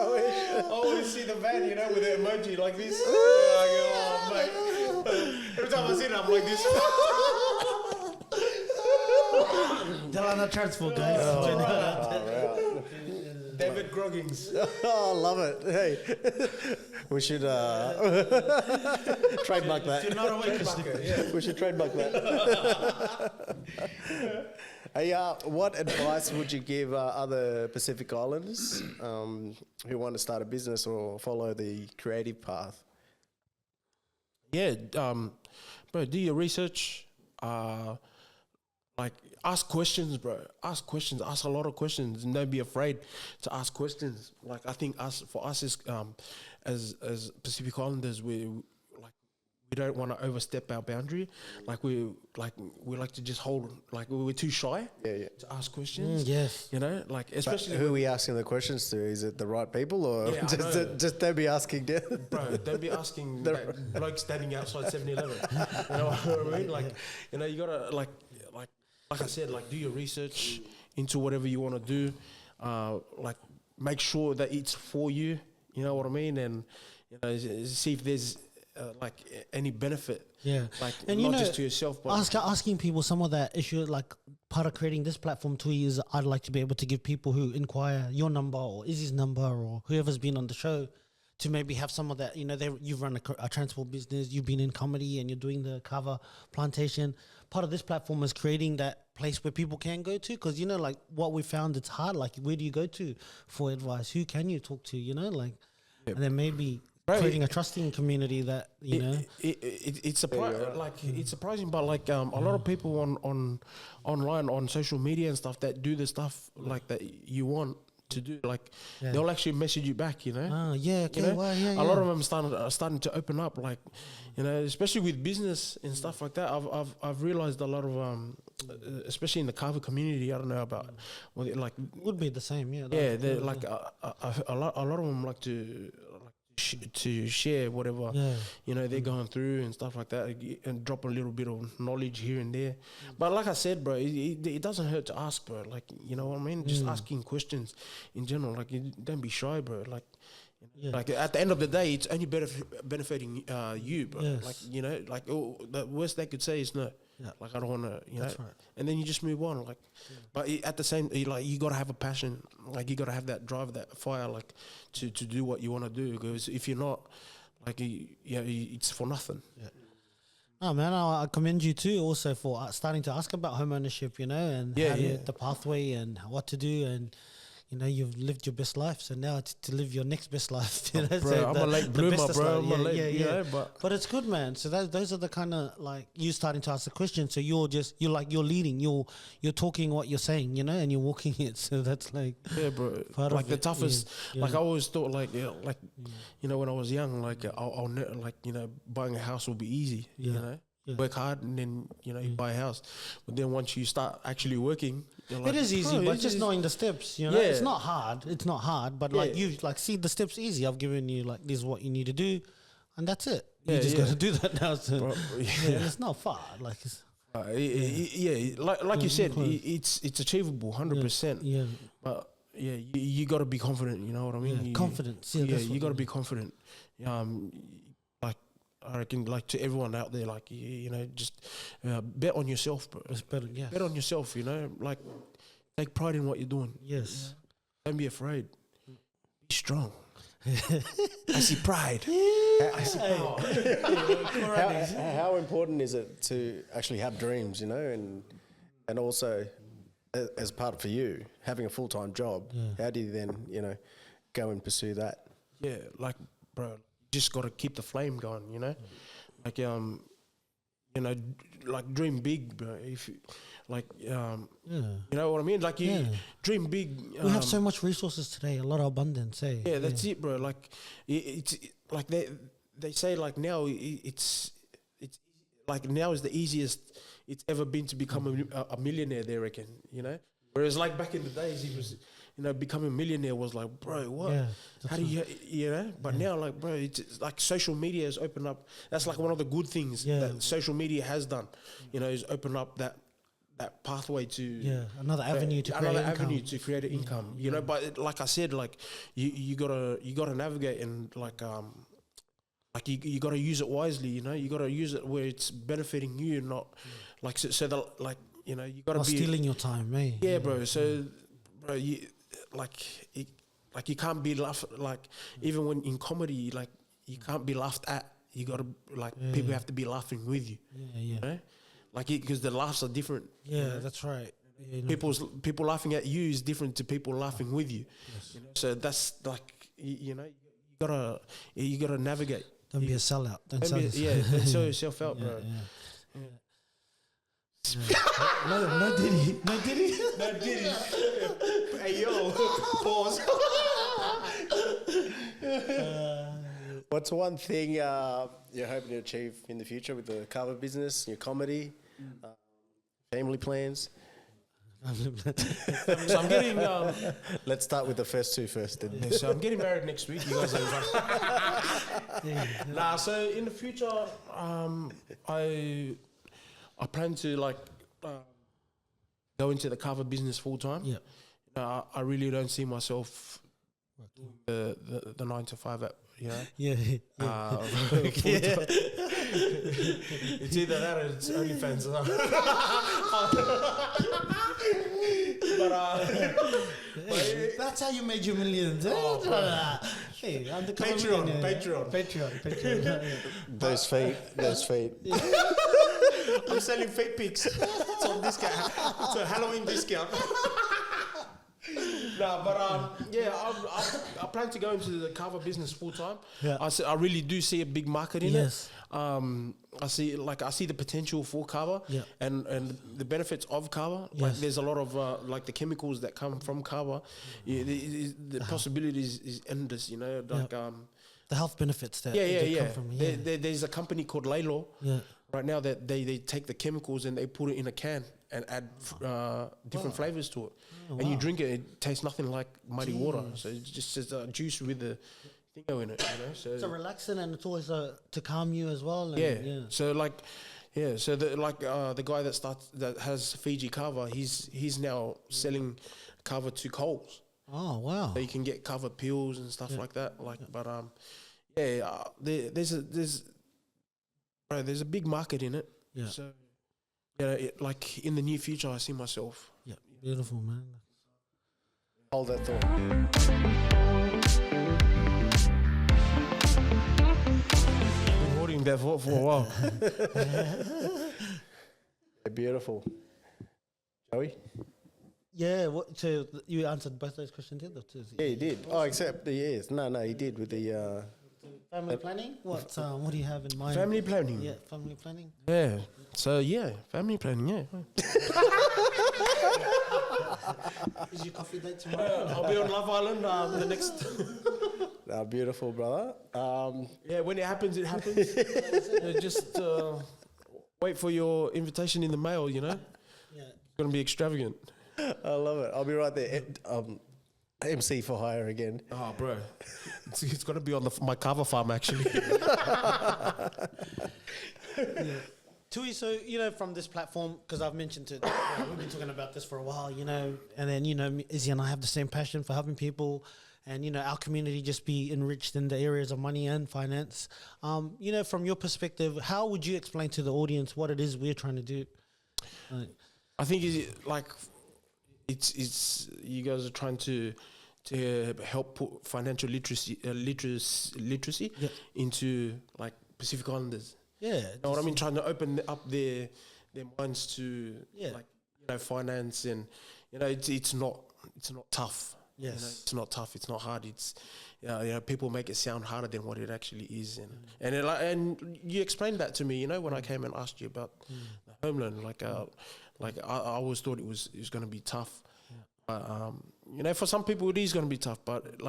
always see the van, you know, with the emoji like this. Mate. Every time I see it, I'm like this. Delana Transport, guys. David Groggins. Oh, I love it. Hey, we should trademark that. You're not awake, We should trademark that. Hey, what advice would you give other Pacific Islanders who want to start a business or follow the creative path? Yeah, bro, do your research. Like, ask questions, bro. Ask questions. Ask a lot of questions, and don't be afraid to ask questions. Like, I think for us as Pacific Islanders, we don't want to overstep our boundary. We like to just hold. Like, we're too shy to ask questions. Yes, you know, like especially who are we asking the questions to? Is it the right people, or just don't be asking? Bro, don't be asking that bloke standing outside 7-Eleven. You know what I mean? Like, you know, you gotta like I said, like, do your research into whatever you want to do. Like, make sure that it's for you. You know what I mean? And you know, see if there's like any benefit. Yeah, like, and not just to yourself, but asking people some of that issue. Like, part of creating this platform too is I'd like to be able to give people who inquire your number or Izzy's number or whoever's been on the show to maybe have some of that. You know, you've run a transport business, you've been in comedy, and you're doing the Kava plantation. Part of this platform is creating that place where people can go to, because, you know, like what we found, it's hard. Like, where do you go to for advice? Who can you talk to? You know, like, and then maybe creating a trusting community that it's surprising, but like a lot of people on online on social media and stuff that do the stuff like that you want to do, like they'll actually message you back, you know. A lot of them starting to open up, like, you know, especially with business and stuff like that. I've realized a lot of especially in the Kava community, I don't know about like would be the same, they're like a lot of them like to share whatever you know they're going through and stuff like that, and drop a little bit of knowledge here and there. But like I said, bro, it doesn't hurt to ask, bro. Like, you know what I mean? Just asking questions in general. Like, don't be shy, bro. Like, like at the end of the day, it's only benefiting you, bro. Yes. Like, you know, like the worst they could say is no. Like, I don't want to, you know. That's right. And then you just move on. Like, but at the same, like, you got to have a passion. Like, you got to have that drive, that fire, like, to do what you want to do. Because if you're not, like, it's for nothing. Yeah. Oh man, I commend you too also for starting to ask about home ownership, you know, and the pathway and what to do, and you know, you've lived your best life, so now it's to live your next best life. You know? Bro, so I'm a late bloomer, bro. You know, but it's good, man. So those are the kind of, like, you starting to ask the question. So you're leading, you're talking what you're saying, you know, and you're walking it. So that's like, bro. Like the toughest. Like, I always thought, like, you know, when I was young, like, I'll like, you know, buying a house will be easy. You know. Work hard and then, you know, you buy a house. But then once you start actually working, you're like, it is easy, but just knowing the steps, you know, it's not hard, but like, you like see the steps easy. I've given you, like, this is what you need to do, and that's it. You just got to do that now. So, and it's not far. Like, Like you said, it's achievable, 100%. Yeah. But yeah, you got to be confident. You know what I mean? Confidence. Yeah, You got to be confident. Like I reckon, like to everyone out there, like you know, just bet on yourself, bro. It's better. Yeah. Bet on yourself. You know, like take pride in what you're doing. Yes. Don't be afraid. Be strong. I see pride. I see power. How important is it to actually have dreams, you know, and also as part for you having a full-time job? How do you then, you know, go and pursue that? Yeah, like bro, just got to keep the flame going, you know, like you know, like dream big, bro. If you, like you know what I mean, like you dream big. We have so much resources today, a lot of abundance. Yeah, that's it, bro. Like it's like they say like now it's like now is the easiest it's ever been to become a millionaire. They reckon, you know. Whereas like back in the days, it was, you know, becoming a millionaire was like, bro, what? Yeah, how do you know? But now, like, bro, it's like social media has opened up. That's like one of the good things that social media has done. You know, is open up that pathway to another avenue to create an income. You know, but like I said, like you gotta navigate and like you gotta use it wisely. You know, you gotta use it where it's benefiting you, not like so that like. You know, you got to be stealing your time, mate. Yeah, bro. So, bro, you you can't be laughed like even when in comedy, like you can't be laughed at. You got to like people have to be laughing with you. You know? Like because the laughs are different. Yeah, you know? That's right. Yeah, people laughing at you is different to people laughing with you. Yes. You know? So that's like you know you gotta navigate. Don't be a sellout. Don't sell yourself out, bro. Yeah. No diddy. Hey yo, pause. What's one thing you're hoping to achieve in the future with the Kava business, your comedy, family plans? So I'm getting. Let's start with the first two first. Then. So I'm getting married next week. You guys are so in the future, I plan to like go into the cover business full time. Yeah, I really don't see myself the 9 to 5 at It's either that or it's OnlyFans. But that's how you made your millions. Hey, I'm the Patreon. Those feet. I'm selling fake pics. It's on discount. It's a Halloween discount. I plan to go into the cover business full time. Yeah. I really do see a big market in it. I see the potential for kava and the benefits of kava. Yes. Like there's a lot of like the chemicals that come from kava. The possibilities is endless. You know, like the health benefits that come from. There's a company called Laylaw. Right now that they take the chemicals and they put it in a can and add different flavors to it. And you drink it, it tastes nothing like muddy water. So it's just a juice with the thingo in it, you know. So it's relaxing and it's always to calm you as well. And So so the guy that has Fiji Kava, he's now selling kava to Coles. Oh wow! So you can get kava pills and stuff like that. There's a big market in it. Yeah. So, like in the near future, I see myself. Yeah. Beautiful, man. Hold that thought. Been holding that thought for a while. Beautiful. Joey? Yeah. So you answered both those questions, did you? Yeah, he did. Oh, except the years. No, he did with the. Family planning? What do you have in mind? Family planning. Yeah, family planning. Yeah. So family planning. Yeah. Is your coffee date tomorrow? I'll be on Love Island the next. Beautiful, brother. When it happens, it happens. Just wait for your invitation in the mail. You know. Yeah. It's gonna be extravagant. I love it. I'll be right there. MC for hire again. Oh, bro. It's going to be on my Kava farm, actually. Tui, so, from this platform, because I've mentioned to, we've been talking about this for a while, and then, Izzy and I have the same passion for helping people and, our community just be enriched in the areas of money and finance. From your perspective, how would you explain to the audience what it is we're trying to do? I think it's you guys are trying to help put financial literacy into like Pacific Islanders. Yeah, you know what I mean. Trying to open up their minds to finance, and it's not tough. Yes, it's not tough. It's not hard. It's people make it sound harder than what it actually is, and you explained that to me. When I came and asked you about the home loan, I always thought it was going to be tough. For some people it is going to be tough, but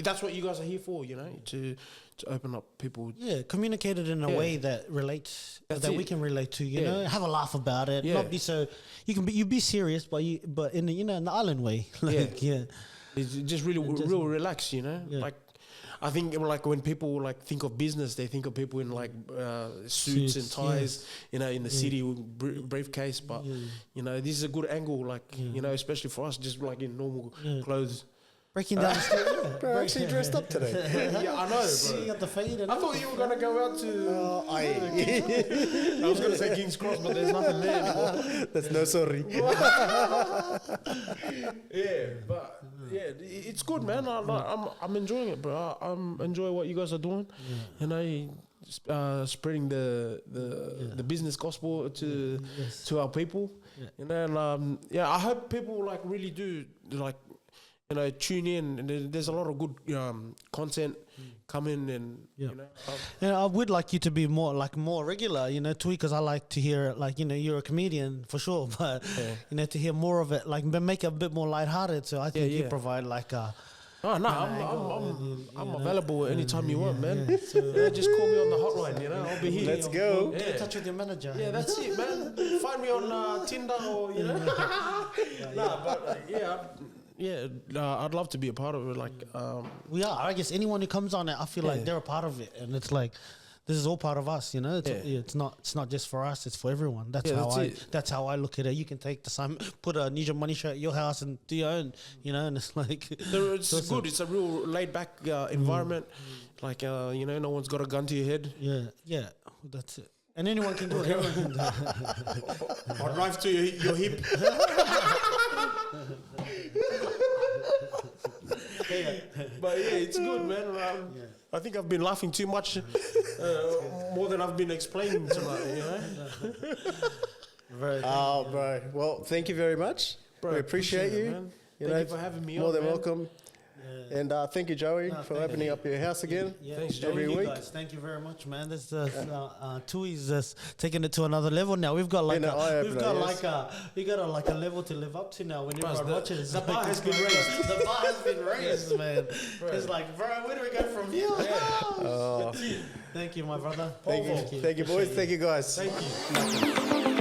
that's what you guys are here for, to open up people. Yeah, communicate it in a way that relates, we can relate to. Have a laugh about it. Not be so. You be serious, but in the in the island way. It's just real relaxed. I think when people think of business, they think of people in suits and ties, in the city with briefcase. But this is a good angle, especially for us, just in normal clothes. Breaking down the street. Bro, actually dressed up today. Yeah, I know, bro. You got the fade. I thought you were gonna go out to. I was gonna say King's Cross, but there's nothing there anymore. That's no sorry. It's good, man. I'm enjoying it, bro. I'm enjoying what you guys are doing, spreading the business gospel to our people, and I hope people really do tune in, and there's a lot of good content coming, and I would like you to be more regular, Tui, because I like to hear you're a comedian for sure, but to hear more of it, make it a bit more lighthearted. So I think you provide I'm available anytime you want, man. So, just call me on the hotline, I'll be here. Let's go. Get in touch with your manager. Yeah, that's it, man. Find me on Tinder or I'd love to be a part of it. We are. I guess anyone who comes on it, I feel like they're a part of it, and it's this is all part of us. It's not just for us. It's for everyone. That's how I look at it. You can take the time, put a Nesian Money Show at your house and do your own. And it's it's good. It's a real laid back environment. No one's got a gun to your head. Yeah. That's it. And anyone can do it. Everyone can do it. Or knife to your hip. But it's good, man. I think I've been laughing too much, more than I've been explaining too much. Bro. Well, thank you very much. Bro, we appreciate you. Man. Thank you for having me on. More than welcome. And thank you, Joey, for opening up your house again. Thanks, Joey. Every week. Guys, thank you very much, man. This Tui's just taking it to another level now. We've got a level to live up to now. When everyone watches, the bar has been raised. The bar has been raised, man. It's bro, where do we go from here? Thank you, my brother. Thank you, boys. Thank you, guys. Thank you.